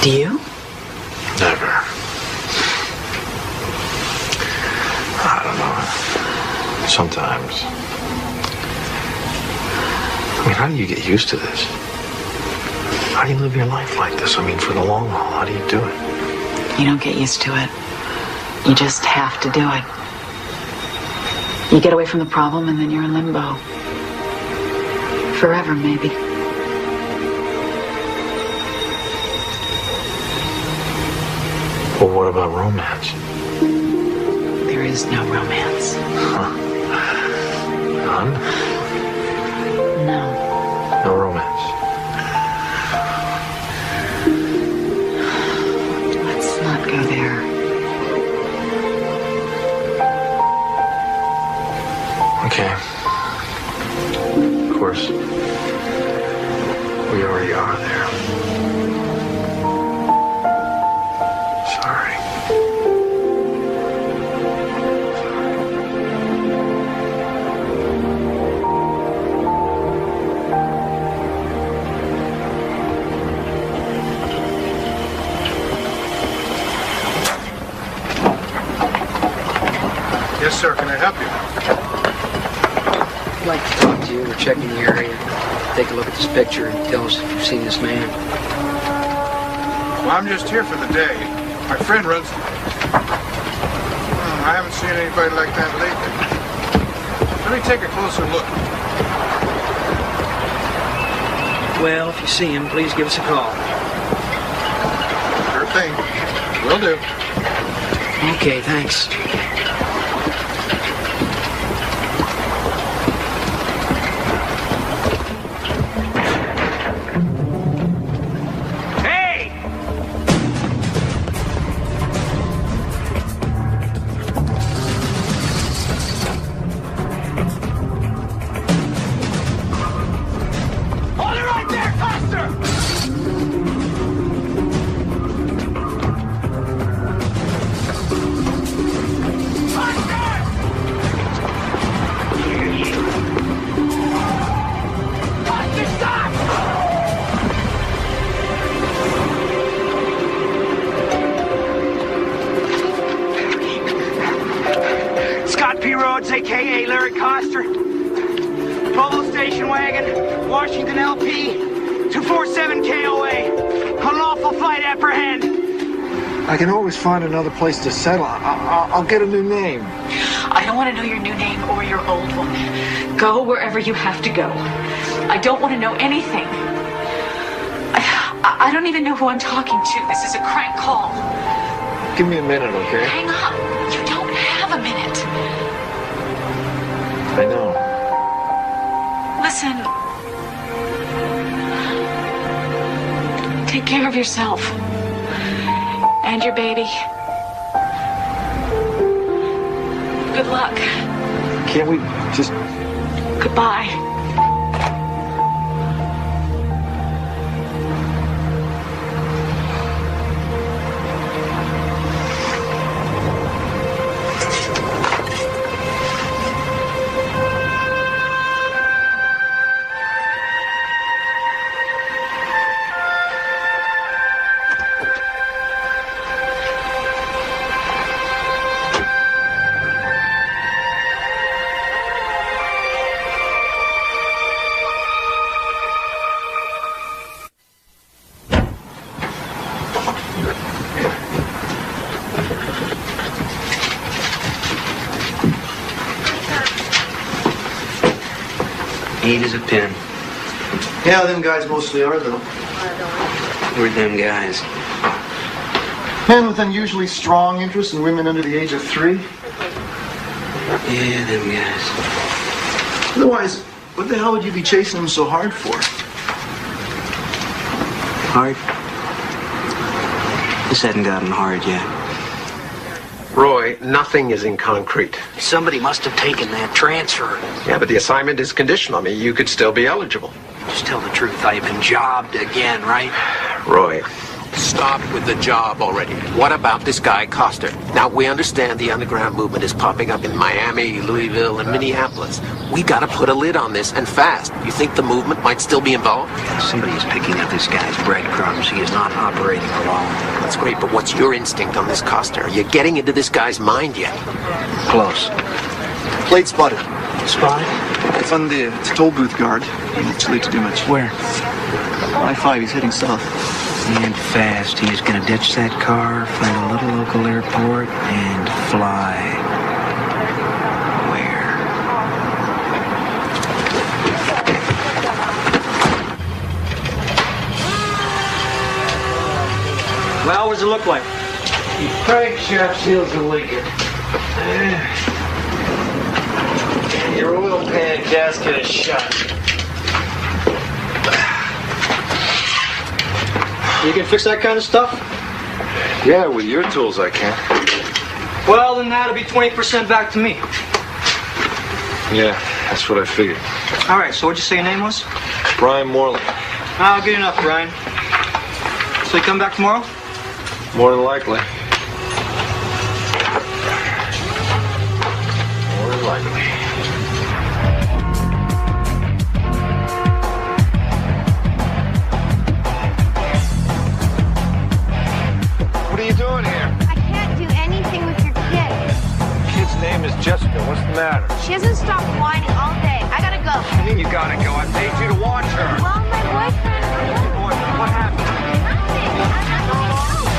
Do you? Never. I don't know. Sometimes. I mean, how do you get used to this? How do you live your life like this? I mean, for the long haul, how do you do it? You don't get used to it. You just have to do it. You get away from the problem and then you're in limbo. Forever, maybe. Well, what about romance? There is no romance. Huh. None? No. No romance. Let's not go there. Okay. Of course. We already are there. Sorry. Yes, sir. Can I help you? I'd like to talk to you. We're checking the area. Take a look at this picture and tell us if you've seen this man. Well, I'm just here for the day. My friend runs the place. I haven't seen anybody like that lately. Let me take a closer look. Well, if you see him, please give us a call. Sure thing. Will do. Okay, thanks. Roy Coster. Mobile station wagon, Washington LP, 247 KOA. Unlawful flight apprehend. I can always find another place to settle. I'll get a new name. I don't want to know your new name or your old one. Go wherever you have to go. I don't want to know anything. I don't even know who I'm talking to. This is a crank call. Give me a minute, okay? Hang up. You don't have a minute. I know. Listen. Take care of yourself. And your baby. Good luck. Can't we just... Goodbye. Neat as a pin. Yeah, them guys mostly are, though. Who are them guys? Men with unusually strong interest in women under the age of 3. Yeah, them guys. Otherwise, what the hell would you be chasing them so hard for? Hard? This hadn't gotten hard yet. Roy, nothing is in concrete. Somebody must have taken that transfer. Yeah, but the assignment is conditional. I mean, you could still be eligible. Just tell the truth. I've been jobbed again, right? Roy, stop with the job already. What about this guy, Coster? Now, we understand the underground movement is popping up in Miami, Louisville, and Minneapolis. We gotta put a lid on this, and fast. You think the movement might still be involved? Somebody is picking up this guy's breadcrumbs. He is not operating alone. That's great, but what's your instinct on this, Coster? Are you getting into this guy's mind yet? Close. Plate spotted. Spotted? It's on the toll booth guard. It's too late to do much. Where? I-5, he's heading south. And fast. He is going to ditch that car, find a little local airport, and fly. Where? Well, what does it look like? Crankshaft seals are leaking. Your oil pan gasket is shut. You can fix that kind of stuff? Yeah, with your tools I can. Well, then that'll be 20% back to me. Yeah, that's what I figured. All right, so what'd you say your name was? Brian Morley. Oh, good enough, Brian. So you come back tomorrow? More than likely. More than likely. What are you doing here? I can't do anything with your kid. The kid's name is Jessica. What's the matter? She hasn't stopped whining all day. I gotta go. What do you mean you gotta go? I paid you to watch her. Well, my boyfriend... What happened?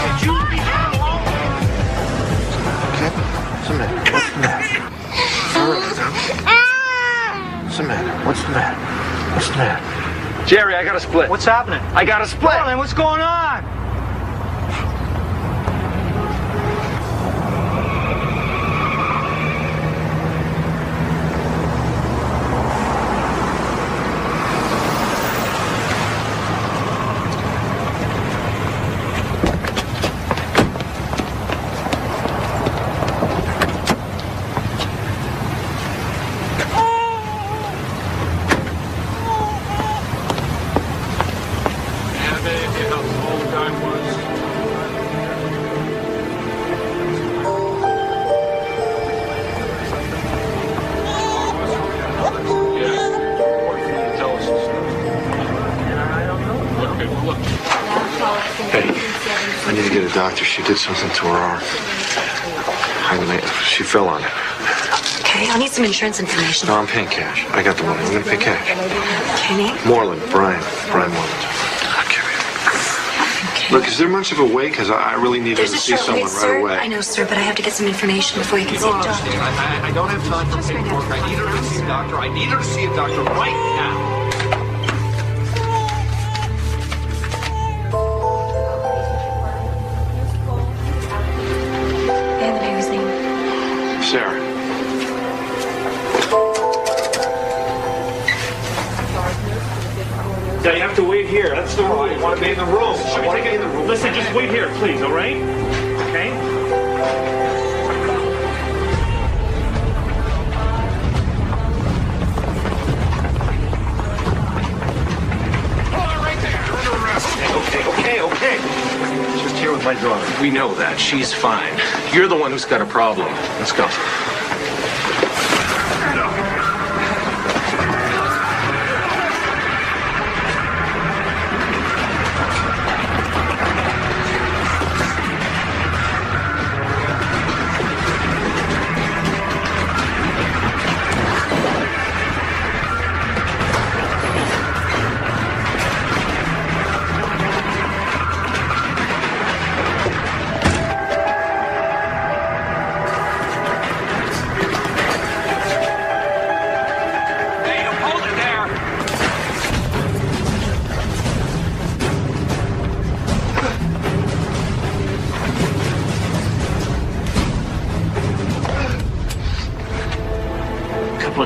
Did you leave her alone? Okay. What's the matter? What's the matter? What's the matter? What's the matter? What's the matter? Jerry, I got a split. What's happening? I got a split. Well, then what's going on? I need to get a doctor. She did something to her arm. She fell on it. Okay, I'll need some insurance information. No, I'm paying cash. I got the money. I'm going to pay cash. Okay, name? Moreland, Brian Moreland. Okay. Look, is there much of a wait? Because I really need to There's a see short someone wait, right sir. away. I know, sir, but I have to get some information before you can see the doctor. I don't have time for paperwork. I need her to see a doctor. I need her to see a doctor right now. And the baby's name? Sarah. Yeah, you have to wait here. That's the rule. You want to be in the room. I want to be in the room. Listen, just wait here, please, all right? Okay? Okay. Just here with my daughter. We know that. She's fine. You're the one who's got a problem. Let's go.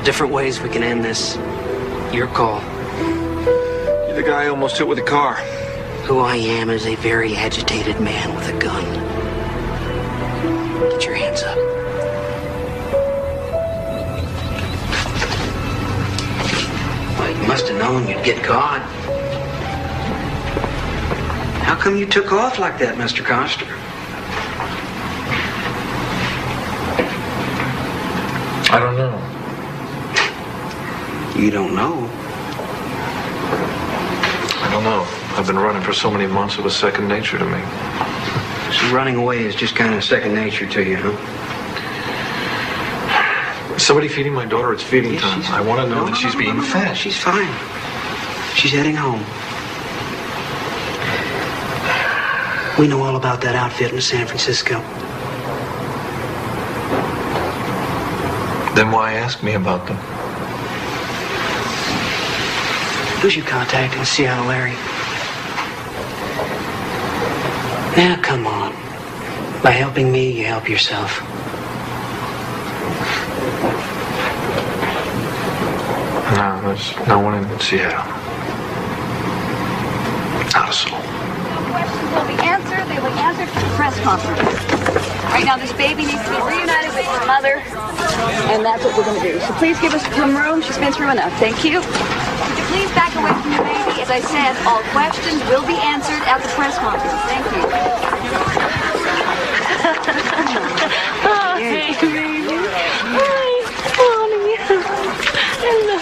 Different ways we can end this. Your call. You're the guy I almost hit with a car. Who I am is a very agitated man with a gun. Get your hands up. Well, you must have known you'd get caught. How come you took off like that, Mr. Coster? I don't know. You don't know? I don't know. I've been running for so many months, it was second nature to me. So running away is just kind of second nature to you, huh? Is somebody feeding my daughter? It's feeding time. I want to know that she's being fed. She's fine. She's heading home. We know all about that outfit in San Francisco. Then why ask me about them? Who's you contacting in Seattle, Larry? Now, come on. By helping me, you help yourself. No, there's no one in Seattle. Not a soul. Questions will be answered. They will be answered for the press conference. Right now, this baby needs to be reunited with his mother, and that's what we're going to do. So please give us some room. She's been through enough. Thank you. Would you please back away from the baby? As I said, all questions will be answered at the press conference. Thank you. Oh, hey, baby. Hi, honey. Hello.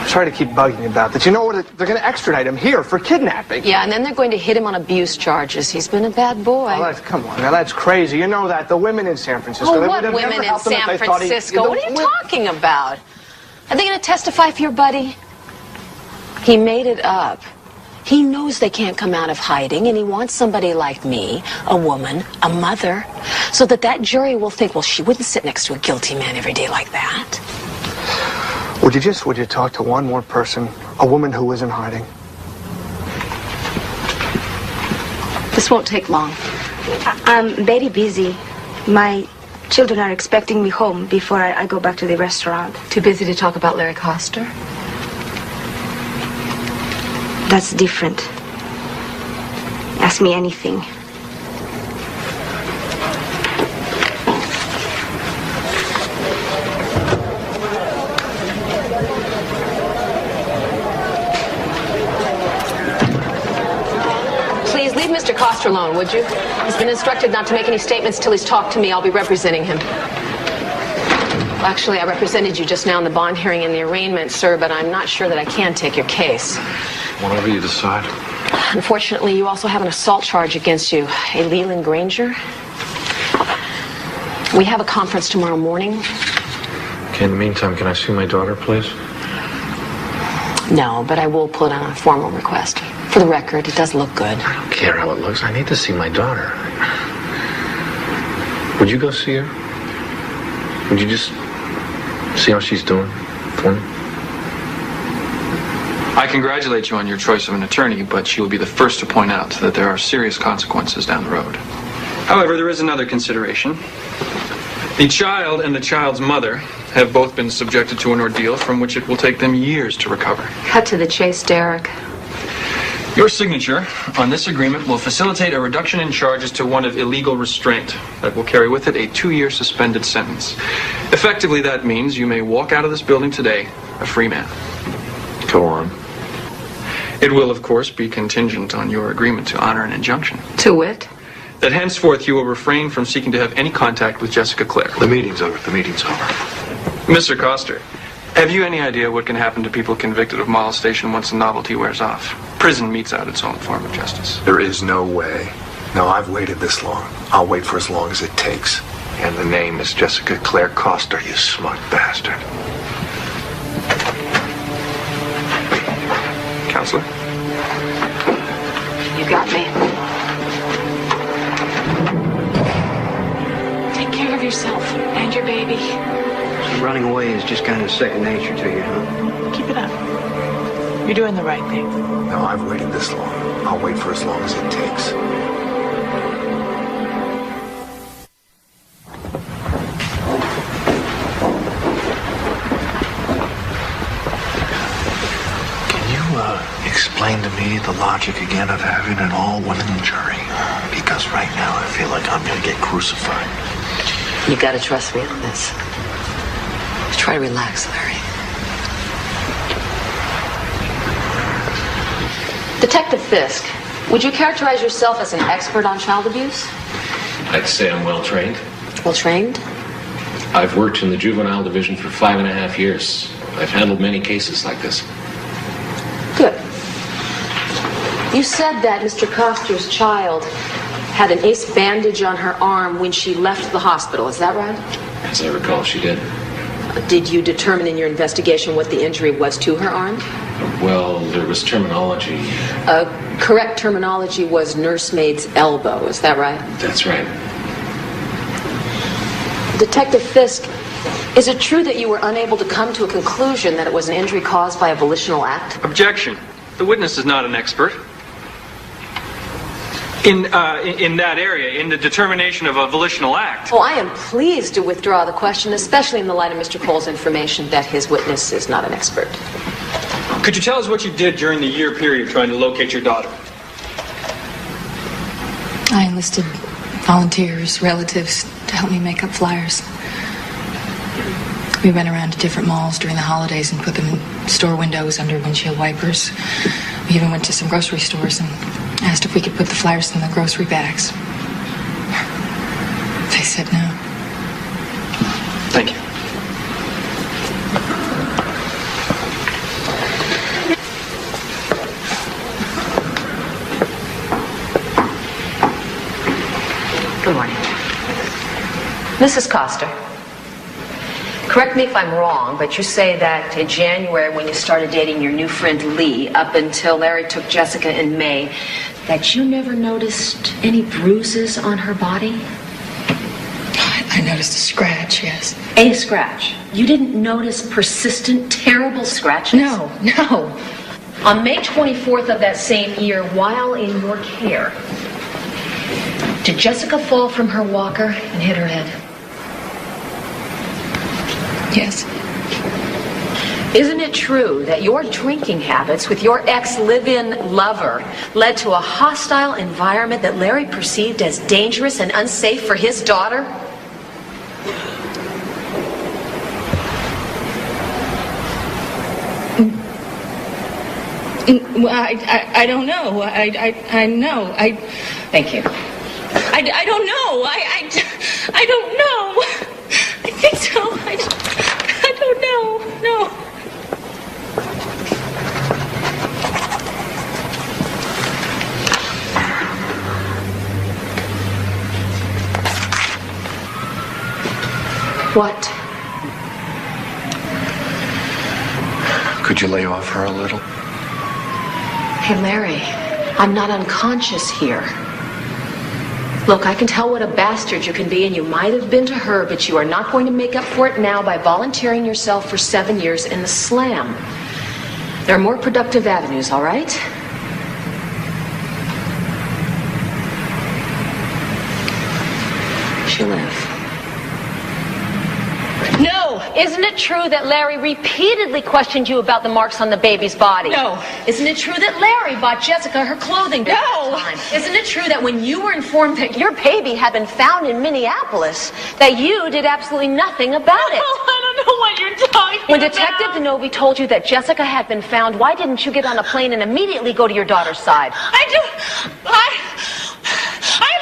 Sorry to keep bugging you about that. You know what? They're going to extradite him here for kidnapping. Yeah, and then they're going to hit him on abuse charges. He's been a bad boy. Oh, come on, now that's crazy. You know that. The women in San Francisco. Oh, they what would have women never in helped him if San they thought Francisco? What are you talking about? Are they going to testify for your buddy? He made it up. He knows they can't come out of hiding, and he wants somebody like me, a woman, a mother, so that jury will think, well, she wouldn't sit next to a guilty man every day like that. Would you talk to one more person, a woman who is in hiding? This won't take long. I'm very busy. My children are expecting me home before I go back to the restaurant. Too busy to talk about Larry Coster? That's different. Ask me anything. Please leave Mr. Coster alone, would you? He's been instructed not to make any statements till he's talked to me. I'll be representing him. Well, actually, I represented you just now in the bond hearing and the arraignment, sir, but I'm not sure that I can take your case. Whatever you decide. Unfortunately, you also have an assault charge against you, a Leland Granger. We have a conference tomorrow morning. Okay, in the meantime, can I see my daughter, please? No, but I will put on a formal request. For the record, it does look good. I don't care how it looks. I need to see my daughter. Would you go see her? Would you just see how she's doing for me? I congratulate you on your choice of an attorney, but she will be the first to point out that there are serious consequences down the road. However, there is another consideration. The child and the child's mother have both been subjected to an ordeal from which it will take them years to recover. Cut to the chase, Derek. Your signature on this agreement will facilitate a reduction in charges to one of illegal restraint that will carry with it a 2-year suspended sentence. Effectively, that means you may walk out of this building today a free man. Go on. It will, of course, be contingent on your agreement to honor an injunction. To wit? That henceforth you will refrain from seeking to have any contact with Jessica Clare. The meeting's over. The meeting's over. Mr. Coster, have you any idea what can happen to people convicted of molestation once the novelty wears off? Prison metes out its own form of justice. There is no way. No, I've waited this long. I'll wait for as long as it takes. And the name is Jessica Clare Coster, you smug bastard. Counselor? You got me. Take care of yourself and your baby. So running away is just kind of second nature to you, huh? Keep it up. You're doing the right thing. No, I've waited this long. I'll wait for as long as it takes. Explain to me the logic again of having an all-women jury. Because right now I feel like I'm going to get crucified. You gotta trust me on this. Try to relax, Larry. Detective Fisk, would you characterize yourself as an expert on child abuse? I'd say I'm well trained. Well trained? I've worked in the juvenile division for 5.5 years. I've handled many cases like this. Good. You said that Mr. Coster's child had an ace bandage on her arm when she left the hospital. Is that right? As I recall, she did. Did you determine in your investigation what the injury was to her arm? Well, there was terminology. Correct terminology was nursemaid's elbow. Is that right? That's right. Detective Fisk, is it true that you were unable to come to a conclusion that it was an injury caused by a volitional act? Objection. The witness is not an expert. In that area, in the determination of a volitional act. Oh, I am pleased to withdraw the question, especially in the light of Mr. Cole's information that his witness is not an expert. Could you tell us what you did during the year period trying to locate your daughter? I enlisted volunteers, relatives, to help me make up flyers. We went around to different malls during the holidays and put them in store windows under windshield wipers. We even went to some grocery stores and asked if we could put the flyers in the grocery bags. They said no. Thank you. Good morning. Mrs. Coster, correct me if I'm wrong, but you say that in January when you started dating your new friend Lee, up until Larry took Jessica in May, that you never noticed any bruises on her body? I noticed a scratch, yes. A scratch? You didn't notice persistent, terrible scratches? No. On May 24th of that same year, while in your care, did Jessica fall from her walker and hit her head? Yes. Isn't it true that your drinking habits with your ex-live-in lover led to a hostile environment that Larry perceived as dangerous and unsafe for his daughter? Well, I don't know. I know. Thank you. I don't know. I don't know. I think so. I don't know. No. What? Could you lay off her a little? Hey, Larry, I'm not unconscious here. Look, I can tell what a bastard you can be, and you might have been to her, but you are not going to make up for it now by volunteering yourself for 7 years in the slam. There are more productive avenues, all right? She'll live. No! Isn't it true that Larry repeatedly questioned you about the marks on the baby's body? No. Isn't it true that Larry bought Jessica her clothing during that time? Isn't it true that when you were informed that Your baby had been found in Minneapolis, that you did absolutely nothing about it. Oh, I don't know what you're talking When Detective DeNovi told you that Jessica had been found, why didn't you get on a plane and immediately go to your daughter's side? I'm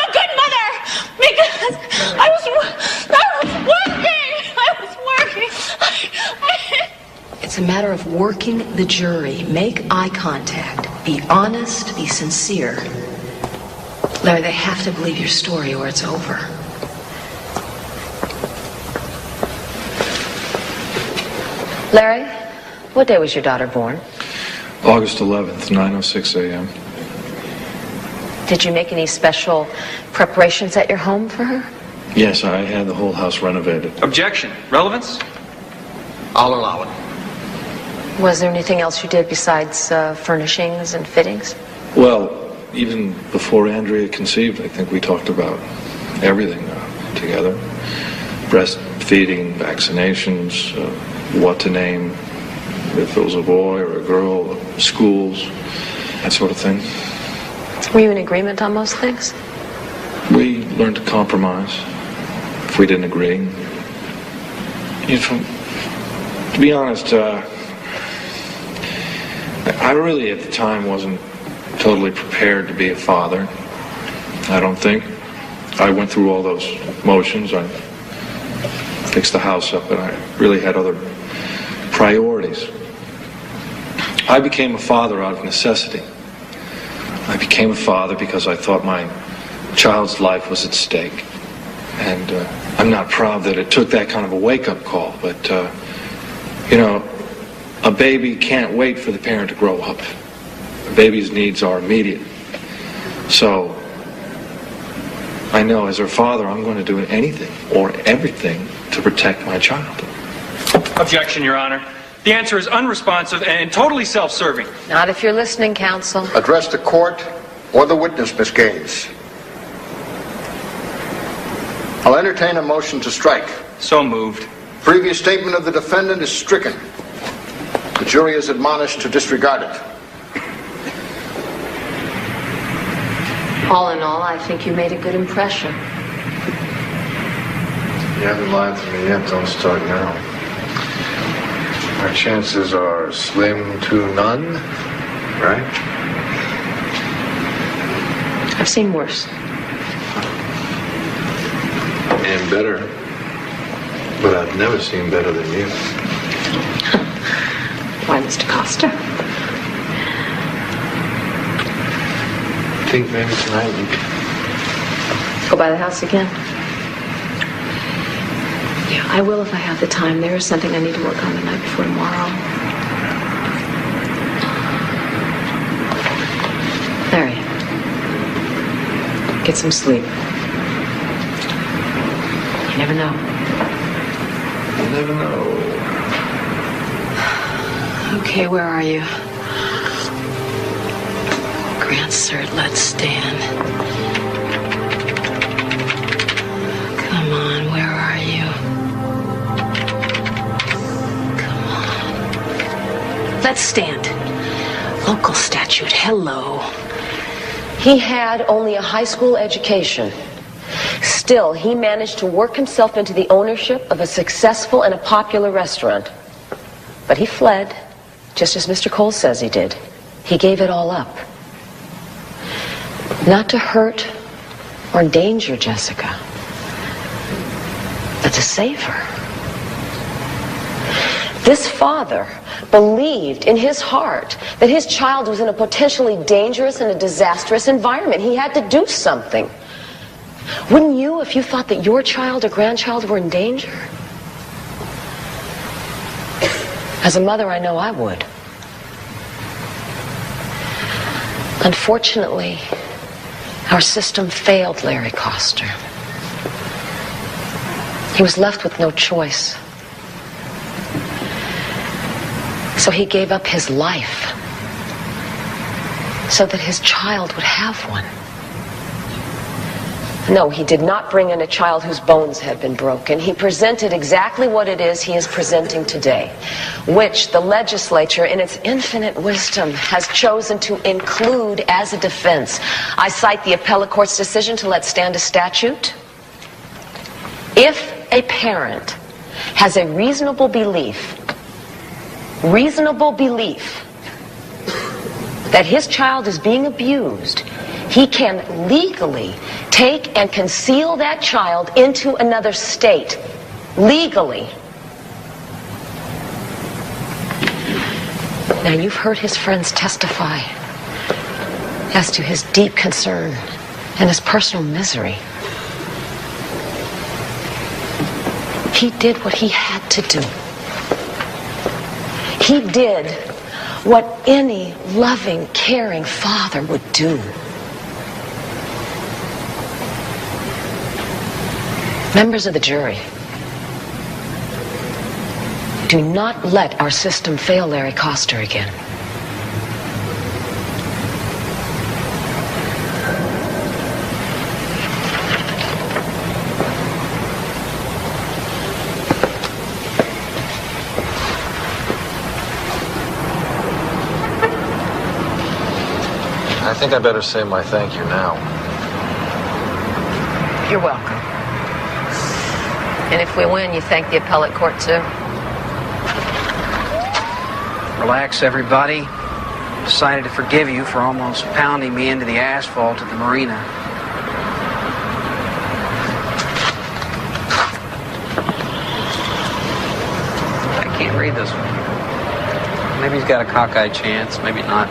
a good mother because I was working. It's a matter of working the jury. Make eye contact. Be honest. Be sincere. Larry, they have to believe your story or it's over. Larry, what day was your daughter born? August 11th, 9:06 a.m. Did you make any special preparations at your home for her? Yes, I had the whole house renovated. Objection. Relevance? I'll allow it. Was there anything else you did besides furnishings and fittings? Well, even before Andrea conceived, I think we talked about everything together. Breastfeeding, vaccinations, what to name, if it was a boy or a girl, schools, that sort of thing. Were you in agreement on most things? We learned to compromise if we didn't agree. You know, to be honest, I really at the time wasn't totally prepared to be a father. I don't think. I went through all those motions. I fixed the house up, and I really had other priorities. I became a father out of necessity. I became a father because I thought my child's life was at stake. And I'm not proud that it took that kind of a wake-up call, but, you know, a baby can't wait for the parent to grow up. A baby's needs are immediate. So, I know as her father, I'm going to do anything or everything to protect my child. Objection, Your Honor. The answer is unresponsive and totally self-serving. Not if you're listening, counsel. Address the court or the witness, Miss Gaines. I'll entertain a motion to strike. So moved. Previous statement of the defendant is stricken. The jury is admonished to disregard it. All in all, I think you made a good impression. You haven't lied to me yet. Don't start now. Our chances are slim to none, right? I've seen worse. And better. But I've never seen better than you. Why, Mr. Costa? I think maybe tonight we could... Go by the house again? Yeah, I will if I have the time. There is something I need to work on the night before tomorrow. Larry, get some sleep. You never know. You never know. Okay, where are you? Grant cert, let's stand. Come on, where are you? Come on. Let's stand. Local statute, hello. He had only a high school education. Still, he managed to work himself into the ownership of a successful and a popular restaurant. But he fled, just as Mr. Cole says he did. He gave it all up. Not to hurt or endanger Jessica, but to save her. This father believed in his heart that his child was in a potentially dangerous and a disastrous environment. He had to do something. Wouldn't you if you thought that your child or grandchild were in danger? As a mother, I know I would. Unfortunately, our system failed Larry Coster. He was left with no choice. So he gave up his life so that his child would have one. No, he did not bring in a child whose bones had been broken. He presented exactly what it is he is presenting today, which the legislature, in its infinite wisdom, has chosen to include as a defense. I cite the appellate court's decision to let stand a statute. If a parent has a reasonable belief that his child is being abused, he can legally take and conceal that child into another state. Legally. Now, you've heard his friends testify as to his deep concern and his personal misery. He did what he had to do. He did what any loving, caring father would do. Members of the jury, do not let our system fail Larry Coster again. I think I better say my thank you now. You're welcome. And if we win, you thank the appellate court too? Relax, everybody. Decided to forgive you for almost pounding me into the asphalt at the marina. I can't read this one. Maybe he's got a cockeyed chance, maybe not.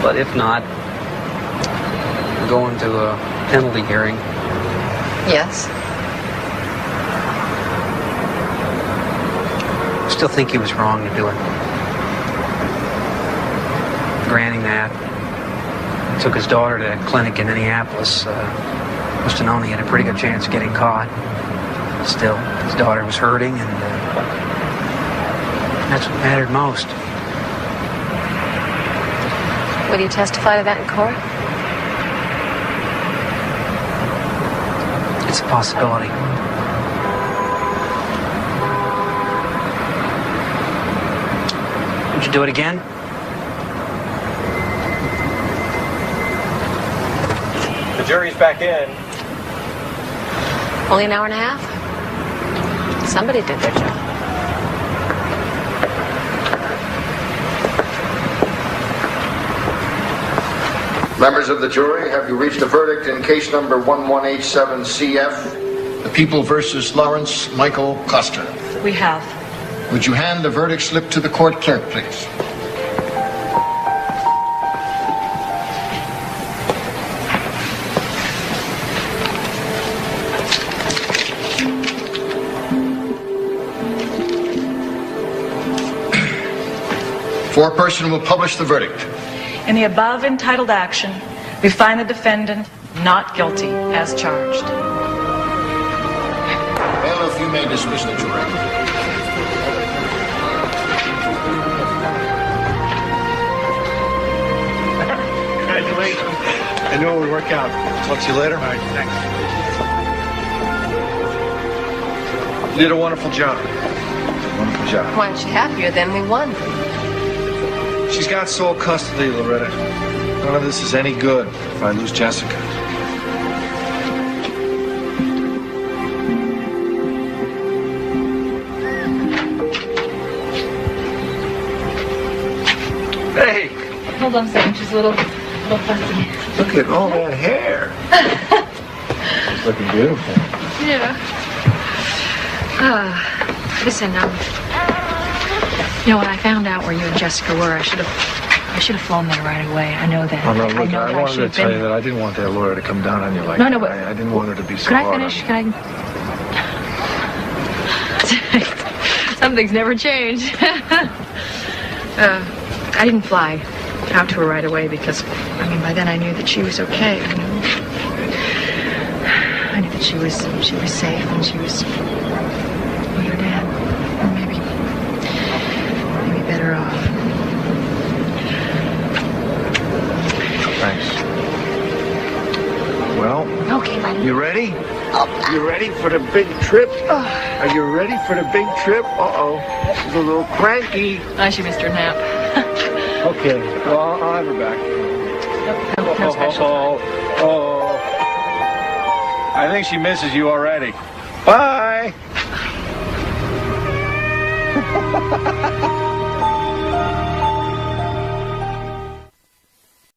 But if not, we're going to a penalty hearing. Yes. Still think he was wrong to do it. Granting that, he took his daughter to a clinic in Minneapolis. Must have known he had a pretty good chance of getting caught. Still, his daughter was hurting, and that's what mattered most. Will you testify to that in court? It's a possibility. Would you do it again? The jury's back in. Only an hour and a half? Somebody did their job. Members of the jury, have you reached a verdict in case number 1187CF, the People versus Lawrence Michael Coster? We have. Would you hand the verdict slip to the court clerk, please? Foreperson will publish the verdict. In the above entitled action, we find the defendant not guilty as charged. Bailiff, you may dismiss the jury. Congratulations. I know it would work out. Talk to you later. All right, thanks. You did a wonderful job. Wonderful job. Why aren't you happier then we won? She's got sole custody, Loretta. None of this is any good if I lose Jessica. Hey! Hold on a second, she's a little fussy. Look at all that hair. It's looking beautiful. Yeah. Listen, you know, when I found out where you and Jessica were, I should have flown there right away. I know that. Oh, no, look, I know I that wanted to tell you been... that I didn't want that lawyer to come down on you like No, that. but... I didn't want her to be so Could I hard finish? on you. Could I... Some things never change. I didn't fly out to her right away because, I mean, by then I knew that she was okay. You know? I knew that she was safe and she was with her dad. Or maybe better off. Thanks. Well, okay, buddy. You ready? You ready for the big trip? Are you ready for the big trip? Uh-oh. She's a little cranky. Oh, she missed her nap. Okay. Well, I'll have her back. No special. Oh. I think she misses you already. Bye.